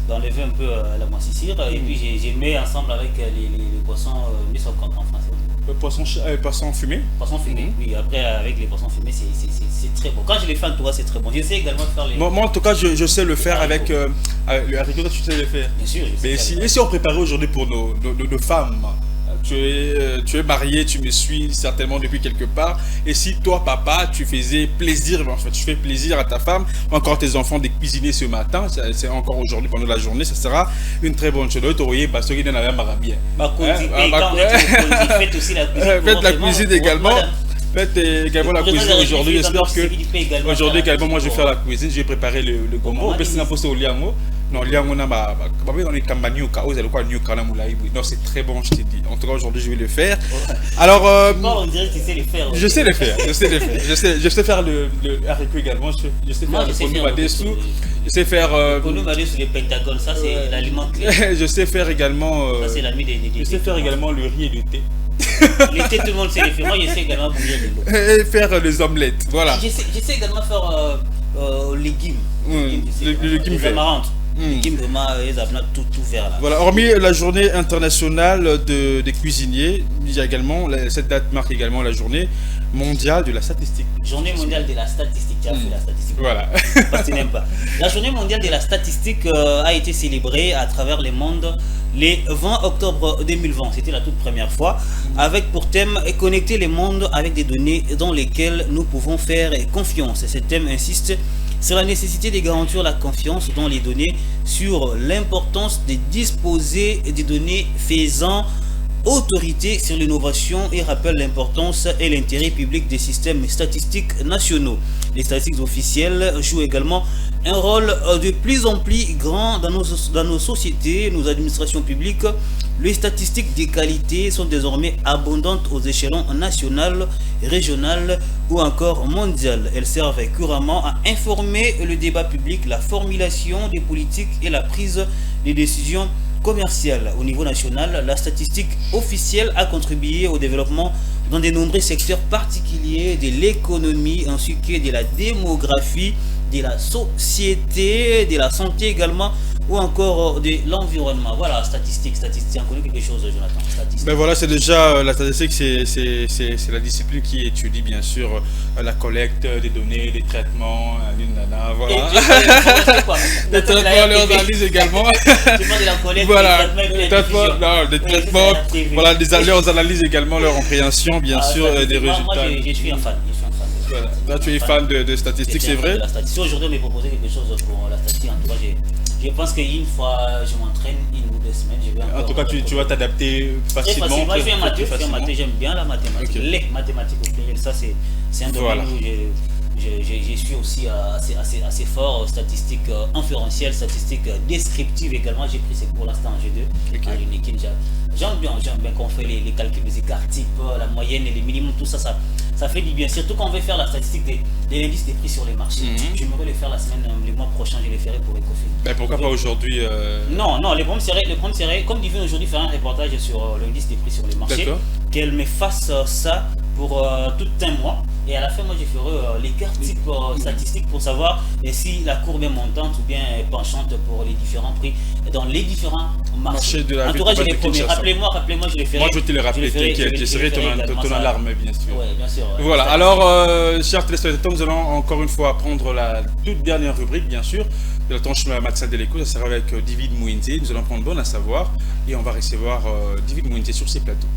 d'enlever un peu la moisissure. Et puis j'ai mis ensemble avec les poissons, mis en français. Poisson fumé. Poisson fumé, oui. Après, avec les poissons fumés, c'est très bon. Quand je les fais en tout cas, c'est très bon. J'essaie également de faire les... Moi, en tout cas, je sais le faire avec le haricot. Tu sais le faire? Bien sûr. Mais si on préparait aujourd'hui pour nos femmes, tu es marié, tu me suis certainement depuis quelque part. Et si toi, papa, tu faisais plaisir, en fait, tu fais plaisir à ta femme, encore tes enfants de cuisiner ce matin, c'est encore aujourd'hui pendant la journée, ça sera une très bonne chose. Faites aussi la cuisine. Faites la cuisine également. Faites également la cuisine aujourd'hui. J'espère que aujourd'hui également, moi, je vais faire la cuisine. Je vais préparer le gombo. Non, non, c'est très bon, je t'ai dit. En tout cas, aujourd'hui, je vais le faire. Alors, on dirait que tu sais le faire. Je sais le faire. Je sais faire le haricot également. Je sais faire le konou madessou. Je sais faire. Konou madessou, les pentagones, ça, c'est l'aliment clé. Je sais faire également. Ça, c'est l'ami des. Je sais faire également le riz et le thé. Les thés, tout le monde sait les faire. Moi, je sais également bouillir de l'eau. Et faire les omelettes, voilà. Je sais également faire légumes. Les légumes verts. Légumes vraiment, ils ont tout vert là. Voilà, hormis la journée internationale des cuisiniers, il y a également, cette date marque également la journée mondiale de la statistique. Journée mondiale de la statistique, tu as fait la statistique. Voilà. Parce que tu n'aimes pas. La journée mondiale de la statistique a été célébrée à travers le monde le 20 octobre 2020. C'était la toute première fois, avec pour thème connecter le monde avec des données dans lesquelles nous pouvons faire confiance. Et ce thème insiste sur la nécessité de garantir la confiance dans les données, sur l'importance de disposer des données faisant autorité sur l'innovation et rappelle l'importance et l'intérêt public des systèmes statistiques nationaux. Les statistiques officielles jouent également un rôle de plus en plus grand dans nos sociétés, nos administrations publiques. Les statistiques de qualité sont désormais abondantes aux échelons national, régional ou encore mondial. Elles servent couramment à informer le débat public, la formulation des politiques et la prise des décisions commerciales. Au niveau national, la statistique officielle a contribué au développement dans de nombreux secteurs particuliers de l'économie ainsi que de la démographie, de la société, de la santé également, ou encore de l'environnement. Voilà, statistique. On connaît quelque chose, Jonathan? Statistique. Ben voilà, c'est déjà la statistique, c'est la discipline qui étudie bien sûr la collecte des données, des traitements, voilà. Des traitements, leurs analyses également. Voilà, des traitements, voilà, leurs analyses également, leur compréhension bien sûr des résultats. Moi, je suis un fan. Voilà. Là, tu es fan de statistiques, c'est vrai? Aujourd'hui, on m'a proposé quelque chose pour la statistique. En tout cas, je pense qu'une fois je m'entraîne, 1 ou 2 semaines, je vais encore... En tout cas, tu vas t'adapter facilement. Moi, je suis un matheux, j'aime bien la mathématique. Okay. Les mathématiques au pluriel, ça c'est un domaine où je suis aussi assez fort. Statistiques inférentielles, statistiques descriptives également. J'ai pris ces cours l'instant en G2 à l'UNIKIN. J'aime bien qu'on fait les calculs des écarts types, la moyenne et les minimums, tout ça, ça fait du bien. Surtout quand on veut faire la statistique des indices des prix sur les marchés. J'aimerais les faire le mois prochain, je les ferai pour Ecofin. Ben pourquoi pas aujourd'hui Non, le problème serait, comme Divine aujourd'hui faire un reportage sur l'indice des prix sur les marchés, qu'elle me fasse ça pour tout un mois. Et à la fin, moi, je ferai l'écart type statistique pour savoir si la courbe est montante ou bien penchante pour les différents prix dans les différents marchés. De la en tout cas, je les promets. Rappelez-moi, je les ferai. Moi, je vais te les rappeler, t'inquiète, je serai ton alarme, bien sûr. Oui, bien sûr. Voilà, alors, chers téléspectateurs, nous allons encore une fois prendre la toute dernière rubrique, bien sûr, de la tranche matinale de l'écho. Ça sera avec David Mouinze. Nous allons prendre bon à savoir et on va recevoir David Mouinze sur ses plateaux.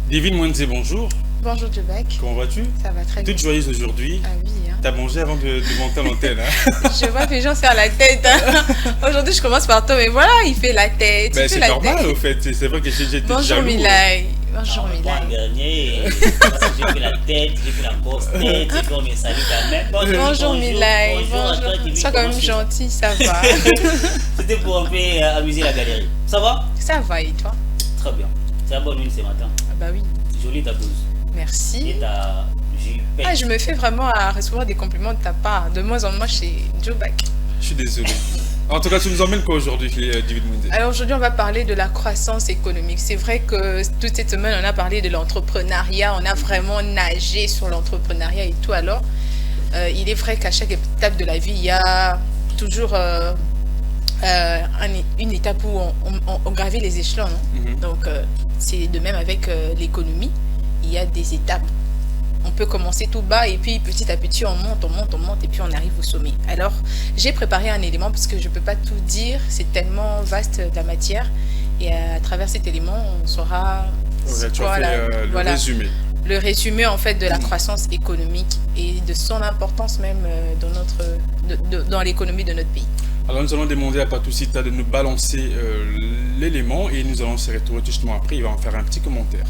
David Mouinze, bonjour. Bonjour Djobak. Comment vas-tu? Ça va très bien. Toute joyeuse aujourd'hui. Ah oui. Hein. T'as mangé avant de monter à l'antenne. Hein. Je vois que les gens se font la tête. Hein. Aujourd'hui, je commence par toi, mais voilà, il fait la tête. Ben, c'est normal, au fait. C'est vrai que j'ai été Bonjour Milaï. Bonjour Milaï. Dernier, j'ai fait la tête, j'ai fait la grosse tête, j'ai fait mes saluts quand même. Bonjour Milaï. Bonjour. Sois quand même gentil, ça va. C'était pour un peu amuser la galerie. Ça va? Ça va, et toi? Très bien. C'est la bonne nuit ce matin. Ah bah oui. Jolie ta blouse. Merci. Et je me fais vraiment à recevoir des compliments de ta part, de moins en moins chez Djobak. Je suis désolé. En tout cas, tu nous emmènes quoi aujourd'hui, David Moundé? Alors aujourd'hui, on va parler de la croissance économique. C'est vrai que toute cette semaine, on a parlé de l'entrepreneuriat, on a vraiment nagé sur l'entrepreneuriat et tout. Alors, il est vrai qu'à chaque étape de la vie, il y a toujours une étape où on gravit les échelons. Donc, c'est de même avec l'économie. Il y a des étapes. On peut commencer tout bas et puis petit à petit on monte et puis on arrive au sommet. Alors j'ai préparé un élément parce que je ne peux pas tout dire, c'est tellement vaste la matière et à travers cet élément on saura le résumé. Le résumé en fait de la croissance économique et de son importance même dans l'économie de notre pays. Alors nous allons demander à Patou Sita de nous balancer l'élément et nous allons se retrouver justement après, il va en faire un petit commentaire.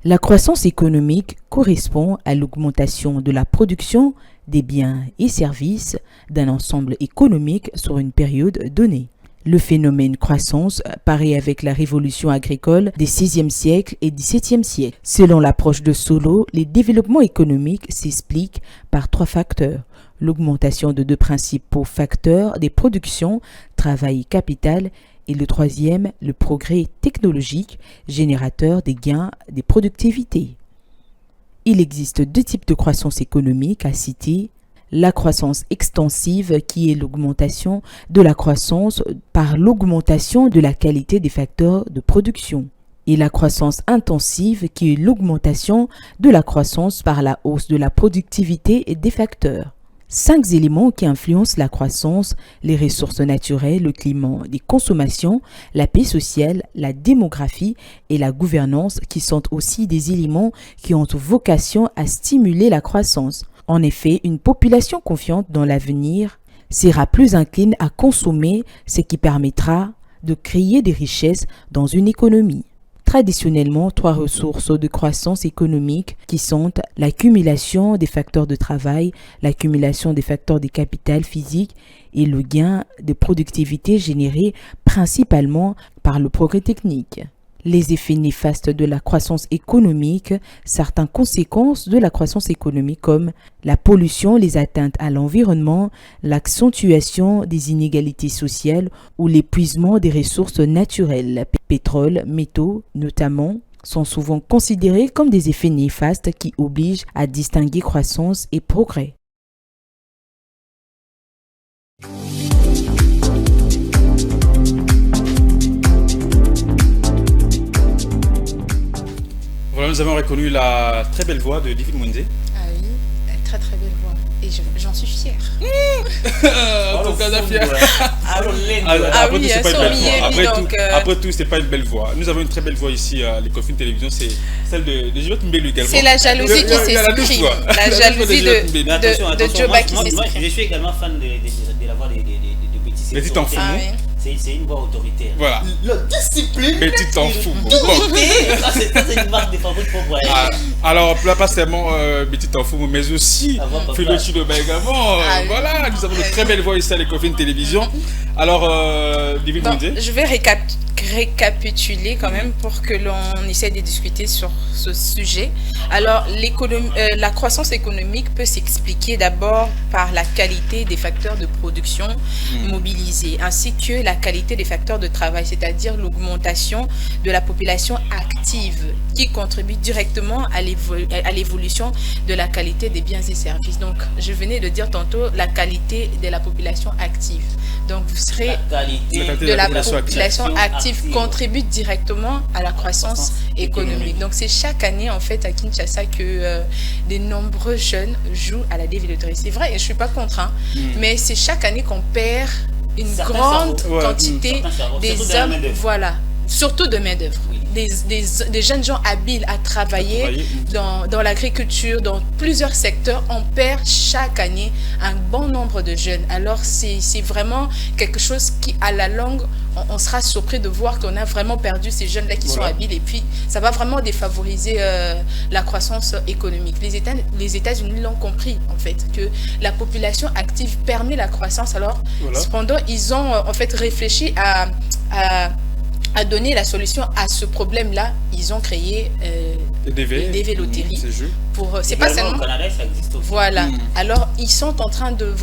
La croissance économique correspond à l'augmentation de la production des biens et services d'un ensemble économique sur une période donnée. Le phénomène croissance paraît avec la révolution agricole des XVIe siècle et XVIIe siècle. Selon l'approche de Solow, les développements économiques s'expliquent par 3 facteurs. L'augmentation de 2 principaux facteurs des productions, travail et capital, et le 3e, le progrès technologique, générateur des gains des productivités. Il existe 2 types de croissance économique à citer. La croissance extensive qui est l'augmentation de la croissance par l'augmentation de la qualité des facteurs de production. Et la croissance intensive qui est l'augmentation de la croissance par la hausse de la productivité et des facteurs. 5 éléments qui influencent la croissance, les ressources naturelles, le climat des consommations, la paix sociale, la démographie et la gouvernance qui sont aussi des éléments qui ont vocation à stimuler la croissance. En effet, une population confiante dans l'avenir sera plus incline à consommer, ce qui permettra de créer des richesses dans une économie. Traditionnellement, 3 ressources de croissance économique qui sont l'accumulation des facteurs de travail, l'accumulation des facteurs de capital physique et le gain de productivité généré principalement par le progrès technique. Les effets néfastes de la croissance économique, certaines conséquences de la croissance économique comme la pollution, les atteintes à l'environnement, l'accentuation des inégalités sociales ou l'épuisement des ressources naturelles, pétrole, métaux notamment, sont souvent considérés comme des effets néfastes qui obligent à distinguer croissance et progrès. Voilà, nous avons reconnu la très belle voix de David Moundé. Ah oui, très très belle voix. Et j'en suis fière. En tout cas, fière. Après tout, c'est pas une belle voix. Après tout, c'est pas une belle voix. Nous avons une très belle voix ici à l'Ecofin Télévision, c'est celle de Juliette Mbelu également. C'est la jalousie qui s'exprime. La jalousie de Djobak qui s'exprime. Moi, je suis également fan de la voix de Betty. Mais tu t'en fous. C'est une voix autoritaire. Voilà. La discipline. Mais tu t'en fous. Ça, c'est une marque de fabrique pour moi. Alors, là, pas seulement Betty t'en fous, mais aussi Philo Chidoba également. Voilà, nous avons une très belle voix ici à l'Ecofin Télévision. Alors, David Moundé. Je vais récapituler quand même pour que l'on essaie de discuter sur ce sujet. Alors, la croissance économique peut s'expliquer d'abord par la qualité des facteurs de production mobilisés, ainsi que la qualité des facteurs de travail, c'est-à-dire l'augmentation de la population active qui contribue directement à l'évolution de la qualité des biens et services. Donc, je venais de dire tantôt la qualité de la population active. Donc, vous serez de la population active contribue directement à la croissance économique. Donc, c'est chaque année, en fait, à Kinshasa que de nombreux jeunes jouent à la développerie. C'est vrai, et je ne suis pas contre, mais c'est chaque année qu'on perd une grande quantité des hommes, voilà, surtout de main-d'œuvre. Des jeunes gens habiles à travailler dans l'agriculture, dans plusieurs secteurs. On perd chaque année un bon nombre de jeunes. Alors, c'est vraiment quelque chose qui, à la longue, on sera surpris de voir qu'on a vraiment perdu ces jeunes-là qui sont habiles. Et puis, ça va vraiment défavoriser la croissance économique. Les États-Unis l'ont compris, en fait, que la population active permet la croissance. Alors, cependant, ils ont en fait réfléchi à donner la solution à ce problème-là. Ils ont créé des DV loteries. C'est pas seulement. Au Canada, ça existe aussi. Voilà. Alors, ils sont en train de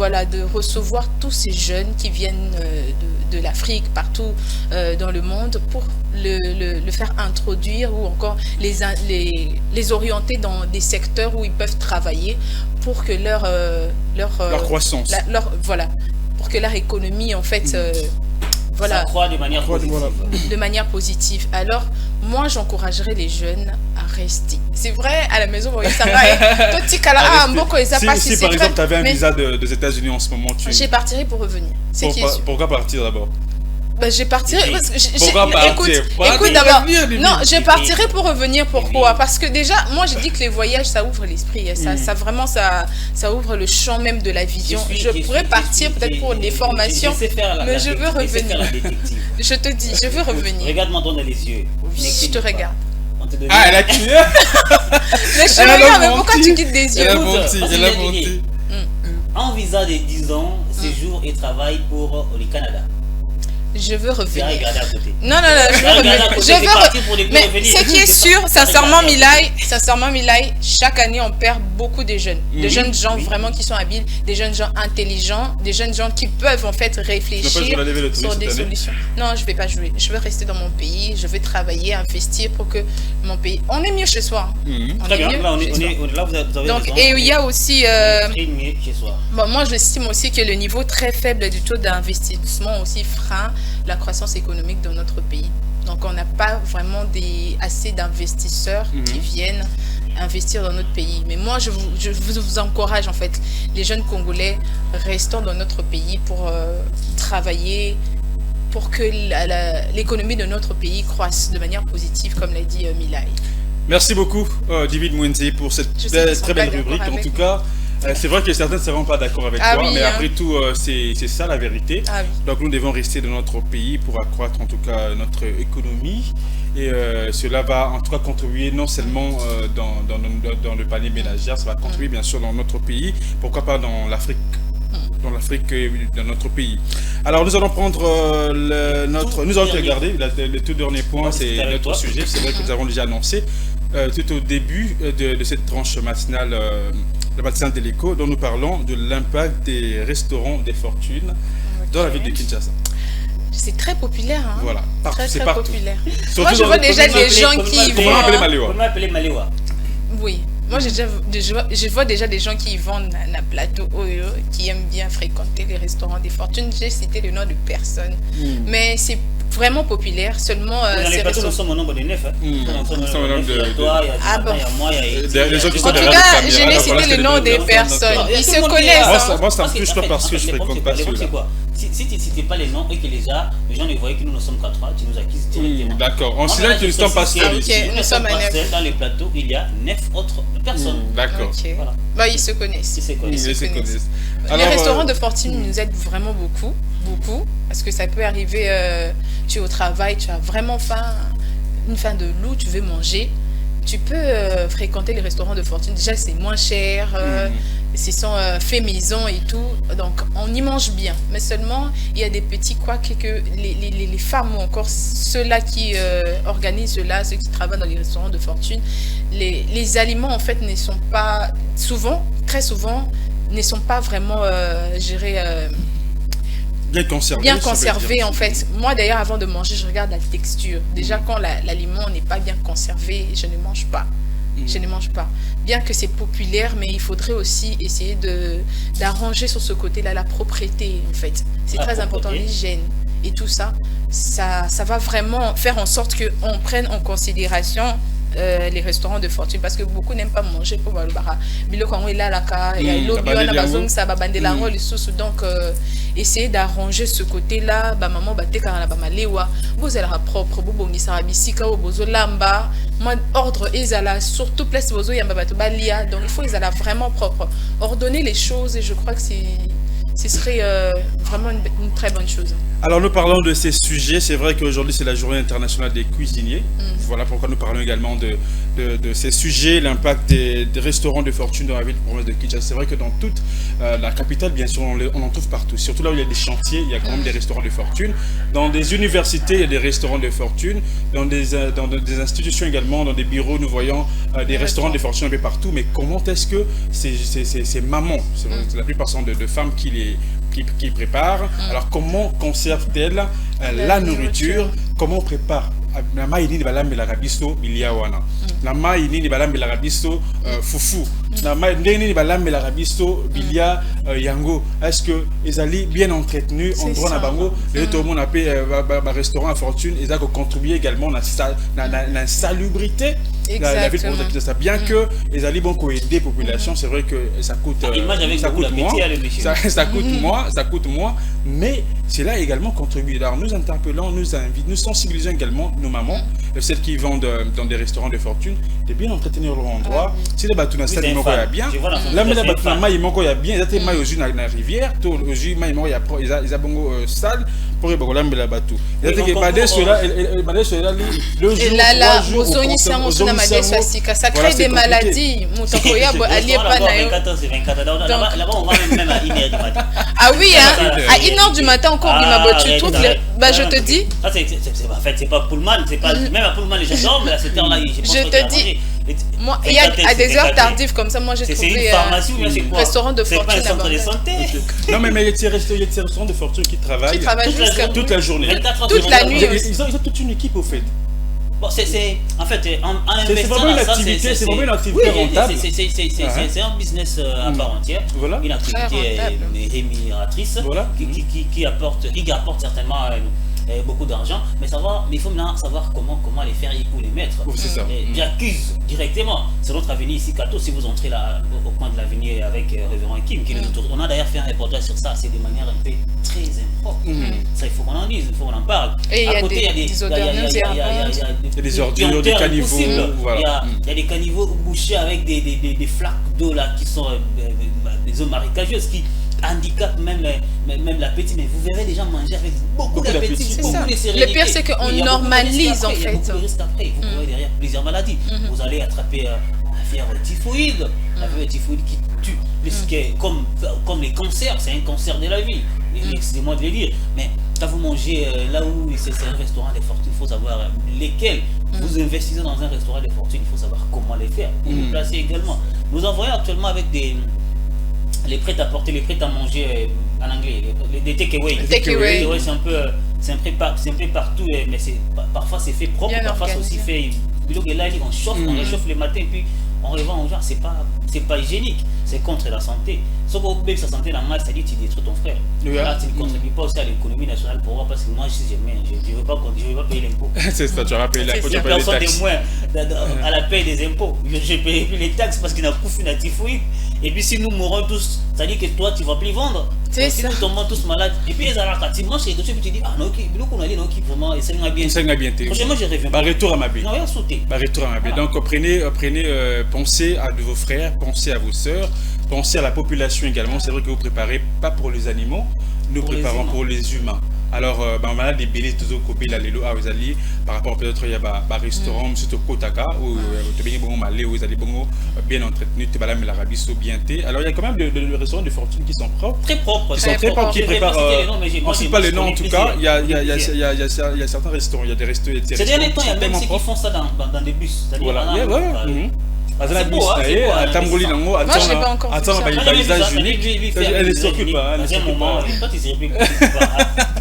recevoir tous ces jeunes qui viennent de l'Afrique, partout dans le monde, pour le faire introduire ou encore les orienter dans des secteurs où ils peuvent travailler pour que leur croissance. Pour que leur économie, en fait. Ça croît de manière positive. De manière positive. Alors, moi, j'encouragerais les jeunes à rester. C'est vrai, à la maison, ça va. Toi, si par exemple, tu avais un visa des États-Unis en ce moment, j'ai partirai pour revenir. Pourquoi partir d'abord? Je partirai parce que pourquoi partir? Écoute d'abord. Non, je partirai pour revenir. Pourquoi? Parce que déjà, moi je dis que les voyages ça ouvre l'esprit. Ça vraiment ça ouvre le champ même de la vision. Je pourrais partir peut-être pour des formations, mais je veux revenir. Je te dis, je veux revenir. Regarde-moi dans les yeux. Je te regarde. Ah, elle a crié. Mais je regarde, mais pourquoi tu quittes des yeux? Elle a menti. En visa de 10 ans, séjour et travail pour le Canada. Je veux revenir. Non, je veux revenir. Mais ce qui est sûr, sincèrement, Milaï, chaque année, on perd beaucoup de jeunes. Des jeunes gens vraiment qui sont habiles, des jeunes gens intelligents, des jeunes gens qui peuvent en fait réfléchir sur des solutions. Non, je ne vais pas jouer. Je veux rester dans mon pays, je veux travailler, investir pour que mon pays... On est mieux chez soi. Très bien, là, vous avez donc, raison. Et il y a aussi... mieux chez soi. Moi, j'estime aussi que le niveau très faible du taux d'investissement aussi freine la croissance économique dans notre pays. Donc, on n'a pas vraiment assez d'investisseurs qui viennent investir dans notre pays. Mais moi, je vous encourage, en fait, les jeunes Congolais, restons dans notre pays pour travailler, pour que l'économie de notre pays croisse de manière positive, comme l'a dit Milaï. Merci beaucoup, David Mwenze, pour cette très belle rubrique. En tout cas, c'est vrai que certains ne seront pas d'accord avec toi, mais après tout, c'est ça la vérité. Donc nous devons rester dans notre pays pour accroître en tout cas notre économie. Et cela va en tout cas contribuer non seulement dans le panier ménagère, ça va contribuer bien sûr dans notre pays, pourquoi pas dans l'Afrique. Dans notre pays. Alors nous allons prendre nous allons regarder le tout dernier point, c'est notre sujet. C'est vrai que nous avons déjà annoncé tout au début de cette tranche matinale, le matinal de l'écho, dont nous parlons de l'impact des restaurants des fortunes dans la ville de Kinshasa. C'est très populaire, hein. Voilà, très partout. Populaire. Moi je vois déjà des gens qui vont... Comment appeler Malewa? Oui. Moi, je vois déjà des gens qui vendent un plateau Oyo, qui aiment bien fréquenter les restaurants des fortunes. J'ai cité le nom de personne. Mais c'est vraiment populaire. Seulement, dans les plateaux, nous sommes au nombre de 9. Il y a toi, il y a moi, il y a les gens qui sont en tout cas, je n'ai cité le nom des personnes. Ils se connaissent. Moi, ça me touche pas parce que je ne fréquente pas ceux-là. Si tu ne citais pas les noms et que les gens ne voyaient que nous sommes qu'à 3, tu nous acquises directement. D'accord. On signale que nous ne sommes pas seuls ici. Nous sommes à 9. Dans les plateaux, il y a 9 autres personnes. D'accord. Bah, ils se connaissent. Ils se connaissent. Les restaurants de fortune nous aident vraiment beaucoup. Parce que ça peut arriver, tu es au travail, tu as vraiment faim, une faim de loup, tu veux manger. Tu peux fréquenter les restaurants de fortune. Déjà, c'est moins cher. Ce sont faits maison et tout, donc on y mange bien. Mais seulement, il y a des petits couacs que les femmes ou encore ceux-là qui organisent cela, ceux qui travaillent dans les restaurants de fortune, les aliments en fait ne sont pas, très souvent, ne sont pas vraiment gérés... bien conservé en fait. Moi d'ailleurs avant de manger je regarde la texture. Déjà quand l'aliment n'est pas bien conservé, je ne mange pas. Je ne mange pas. Bien que c'est populaire, mais il faudrait aussi essayer d'arranger sur ce côté-là la propreté en fait. C'est très important, l'hygiène et tout ça. Ça va vraiment faire en sorte qu'on prenne en considération les restaurants de fortune parce que beaucoup n'aiment pas manger pour le bara. Biloko il a la ka, il y a lobby on a bazom ça ba bandelango les sous donc essayer d'arranger ce côté-là, ba maman ba teka na ba malewa, vous allez propre, vous bongisa bisika ou bozo lamba, ordre ezala surtout place bozo yamba bato balia, donc il faut ezala vraiment propre. Ordonner les choses et je crois que ce serait vraiment une très bonne chose. Alors nous parlons de ces sujets, c'est vrai qu'aujourd'hui c'est la journée internationale des cuisiniers, voilà pourquoi nous parlons également de ces sujets, l'impact des restaurants de fortune dans la ville de province de Kinshasa. C'est vrai que dans toute la capitale, bien sûr, on en trouve partout, surtout là où il y a des chantiers, il y a quand même des restaurants de fortune. Dans des universités, il y a des restaurants de fortune, dans des institutions également, dans des bureaux, nous voyons des restaurants de fortune un peu partout, mais comment est-ce que ces mamans, la plupart sont de femmes qui préparent, alors comment conserve-t-elle la nourriture, comment on prépare la maïni de balambe la rabisto biliawana la maïni de balambe la rabisto fufu la maïni de balambe la rabisto bilia yango est-ce que ezali bien entretenu en droit na bango et tout le monde appelle restaurant à fortune et ça contribuer également la salubrité la ville de ça bien que ezali bon ko aider population c'est vrai que ça coûte ça coûte moins mais c'est là également contribuer. Alors nous interpellons, nous invitons, nous sensibilisons également nos mamans, celles qui vendent dans des restaurants de fortune, de bien entretenir leur endroit. Si les bateaux n'ont pas bien, là mais les bateaux n'ont pas bien, ils ont été maillés aux dans la rivière, tout aux jus maillés ils ont bongo sale pour les bateaux la bateau. Ils ont été badés sur là, le jour là ça crée des maladies. Là-bas on va même à 1h du matin. Ah oui à 1h du matin encore je te dis. En fait c'est pas Pullman, c'est pas même à Pullman les gens dorment, mais à cette heure-là je te dis. Moi, il y a à des heures tardives comme ça, moi j'ai trouvé un restaurant de fortune. C'est pas un centre de santé. Non mais il y a des restaurants de fortune qui travaillent toute la journée, toute la nuit. Ils ont toute une équipe au fait. Bon, c'est en fait en c'est vraiment une activité, c'est vraiment une activité rentable. C'est un business à part entière. Voilà. Une activité rémunératrice qui rapporte certainement beaucoup d'argent, mais il faut maintenant savoir comment les faire et où les mettre. J'accuse directement, c'est notre avenir ici, Kato, si vous entrez là au coin de l'avenir avec Révérend Kim, qui est on a d'ailleurs fait un reportage sur ça, c'est de manière un peu très impropre. Ça, il faut qu'on en dise, il faut qu'on en parle. Et à côté, il y a des ordures, des caniveaux. Il y a des caniveaux bouchés avec des flaques d'eau là qui sont des zones marécageuses qui handicap même l'appétit, mais vous verrez les gens manger avec beaucoup d'appétit, beaucoup de sérénité. Le pire c'est qu'on normalise en fait. Vous courez derrière plusieurs maladies. Vous allez attraper la fièvre typhoïde, la fièvre typhoïde qui tue. Comme les cancers, c'est un cancer de la vie. Excusez-moi de le dire, mais quand vous mangez là où c'est un restaurant de fortune, il faut savoir lesquels. Vous investissez dans un restaurant de fortune, il faut savoir comment les faire. Vous les placer également. Nous envoyons actuellement avec les prêts à porter, les prêts à manger en anglais, des take-away. C'est un peu partout, mais parfois c'est fait propre, parfois c'est aussi fait. Là, on chauffe, on réchauffe le matin, puis on revend aux gens, c'est pas hygiénique, c'est contre la santé. Sauf que même sa santé la mal, c'est-à-dire tu détruis ton frère. Là, tu ne contribues pas aussi à l'économie nationale pour moi, parce que moi, je ne veux pas payer l'impôt. C'est ça, tu vas payer l'impôt, tu vas payer les taxes. De moins à la paie des impôts. Je paye plus les taxes parce qu'il y a beaucoup de typhoïde. Et puis si nous mourons tous, ça dit que toi, tu ne vas plus vendre. Si nous tombons tous malades. Et puis les arabes, tu manges et tu dis, ah non, ok, on a dit, non, ok, vraiment, et ça m'a bien. Ça m'a bien. Prochainement, je reviens. Retour à ma vie. Non, rien sauter. Retour à ma vie. Donc, pensez à vos frères, pensez à vos sœurs, pensez à la population également. C'est vrai que vous préparez pas pour les animaux, nous préparons pour les humains. Alors, on a des billets tous au copé là les lots à Ozali par rapport peut-être il y a un restaurant surtout Kotaka où tu bien bon malé où ils allaient bon bien entretenu tu vas là mais l'Arabie Saoudite. Alors il y a quand même des restaurants de fortune qui sont propres. Très propres. Qui sont très propres qui préparent. On ne cite pas les noms en tout cas. Il y a certains restaurants. Il y a des restaurants. Ces derniers temps il y a même ceux qui font ça dans des bus. Voilà. Moi j'ai pas encore balisage unique. Elle ne s'occupe pas.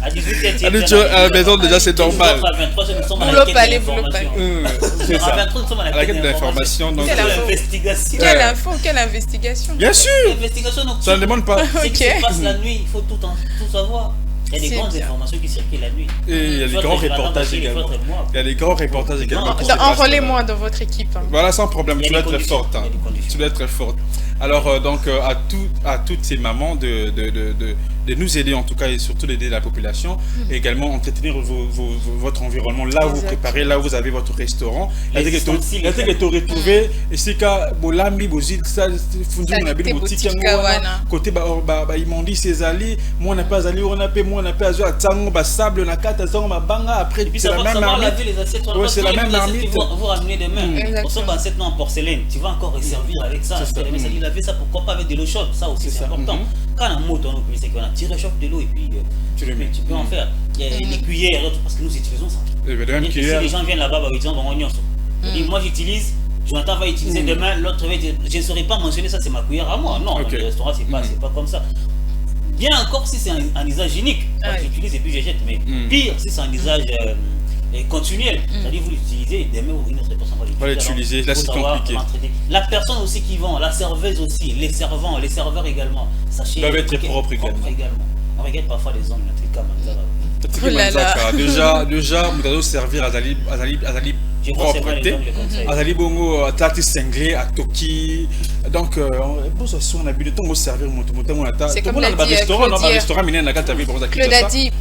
À 18h, à la maison déjà c'est normal. C'est ça. À la quête d'information. Quelle info, quelle investigation. Bien sûr. L'investigation ça ne demande pas. Ce qui se passe la nuit, il faut tout savoir. Il y a des grandes informations qui circulent la nuit. Et il y a des grands reportages également. Il y a des grands reportages également. Enrôlez-moi dans votre équipe. Voilà, sans problème. Tu dois être forte. Tu dois être forte. Alors, donc, à toutes ces mamans de nous aider, en tout cas, et surtout d'aider la population, et également entretenir votre environnement, là où vous préparez, là où vous avez votre restaurant. Il y a des que retrouvé, et c'est que Bolambi, Bozil, ça, Fundu, on a bien boutique, côté, ils m'ont dit, c'est Ali, moi, on n'a pas Ali, on a pas Azur, à Tsango, sable, on a 4 Azur, on a Banga, après, c'est la même marmite. Ouais, c'est la même marmite. Vous ramenez demain. On sort dans cette en porcelaine, tu vas encore resservir avec ça. Il avait ça, pourquoi pas avec de l'eau chaude, ça aussi c'est important. Quand on a un mot dans nos pays, c'est qu'on a tiré chauffe de l'eau et puis tu peux en faire. Il y a les cuillères et autres, parce que nous utilisons ça. Si les gens viennent là-bas, ils disent on oignon. Moi j'utilise, Jonathan va utiliser demain, l'autre va dire je ne saurais pas mentionner ça, c'est ma cuillère à moi. Non, dans les restaurants c'est pas comme ça. Bien encore si c'est un usage unique, j'utilise et puis je jette, mais pire si c'est un usage continuel, c'est-à-dire vous l'utilisez, demain une autre personne va l'utiliser. Là c'est compliqué. La personne aussi qui vend, la serveuse aussi, les serveurs également, sachez doivent être propres également. On regarde parfois les hommes, déjà vous devez servir à Zali propreté, à Zali bongo à Tati Senglé, à Toki. Donc on a bu de temps au servir c'est comme l'a dit Claude a dit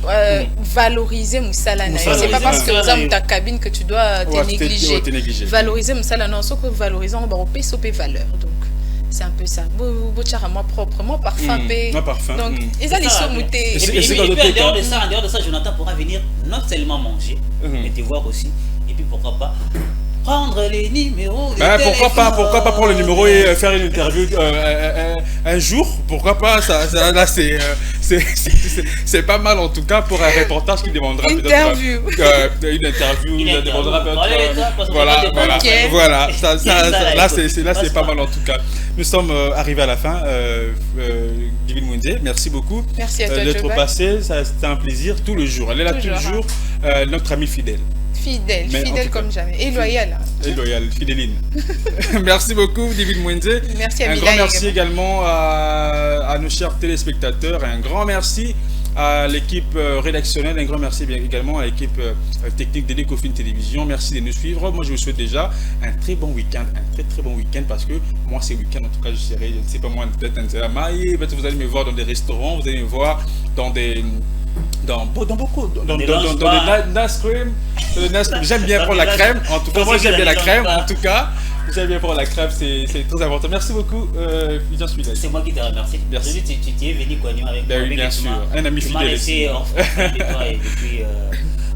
valoriser Moussalana. C'est pas parce que vous avez ta cabine que tu dois te négliger. Valoriser Moussalana, sauf que valoriser on va payer valeur. Donc c'est un peu ça. Beau moi proprement parfum. Donc ils allaient se mouter. Et puis en dehors de ça, Jonathan pourra venir non seulement manger, mais te voir aussi. Et puis pourquoi pas prendre les numéros. Pourquoi pas prendre le numéro et faire une interview un jour. Pourquoi pas ça là c'est pas mal en tout cas pour un reportage qui demandera peut-être une interview. Il demandera peut-être voilà. Là c'est pas mal en tout cas. Nous sommes arrivés à la fin. Divine Mwende, merci beaucoup. Merci à toi d'être passé. C'était un plaisir tout le jour. Elle est là tout le jour. Notre amie fidèle. Fidèle comme jamais. Et loyale. Fidéline. Merci beaucoup, Divine Mwende. Merci à un grand merci également à nos chers téléspectateurs. Un grand merci à l'équipe rédactionnelle. Un grand merci également à l'équipe technique de Ecofin Télévision. Merci de nous suivre. Moi, je vous souhaite déjà un très bon week-end. Un très bon week-end parce que moi, c'est week-end. En tout cas, je serai, je ne sais pas moi, peut-être vous allez me voir dans des restaurants. Vous allez me voir dans des... Dans des nice cream. J'aime bien prendre la crème. En tout cas, moi j'aime bien la crème. En tout cas, j'aime bien prendre la crème. C'est très important. Merci beaucoup. J'en suis là. C'est moi qui te remercie. Merci. Tu es venu quoi avec moi. Oui, bien sûr. Un ami fidèle. Depuis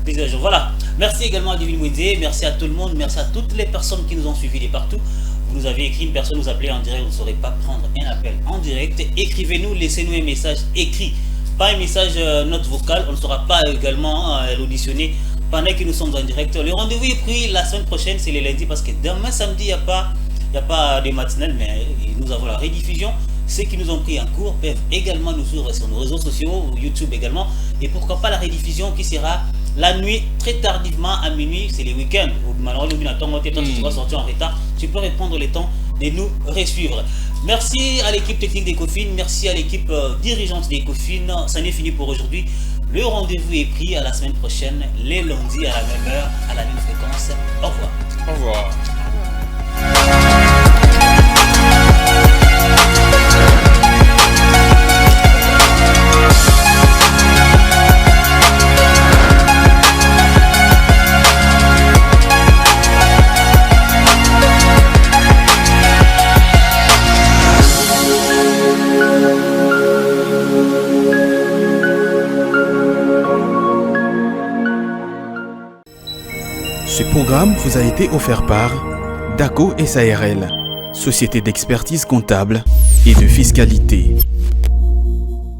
plusieurs jours. Voilà. Merci également à Divine Mwende. Merci à tout le monde. Merci à toutes les personnes qui nous ont suivis de partout. Vous nous avez écrit, une personne nous appelait en direct. Vous ne saurez pas prendre un appel en direct. Écrivez-nous, laissez-nous un message écrit. Pas un message note vocale, on ne saura pas également l'auditionner pendant que nous sommes en direct. Le rendez-vous est pris la semaine prochaine, c'est le lundi, parce que demain samedi, il n'y a pas de matinale, mais nous avons la rediffusion. Ceux qui nous ont pris en cours peuvent également nous suivre sur nos réseaux sociaux, YouTube également. Et pourquoi pas la rediffusion qui sera la nuit, très tardivement à minuit, c'est les week-ends. Malheureusement, tu vas sortir en retard, tu peux reprendre le temps de nous resuivre. Merci à l'équipe technique d'Ecofin, merci à l'équipe dirigeante d'Ecofin. Ça n'est fini pour aujourd'hui. Le rendez-vous est pris à la semaine prochaine, les lundis à la même heure, à la même fréquence. Au revoir. Au revoir. Ce programme vous a été offert par DACO SARL, société d'expertise comptable et de fiscalité.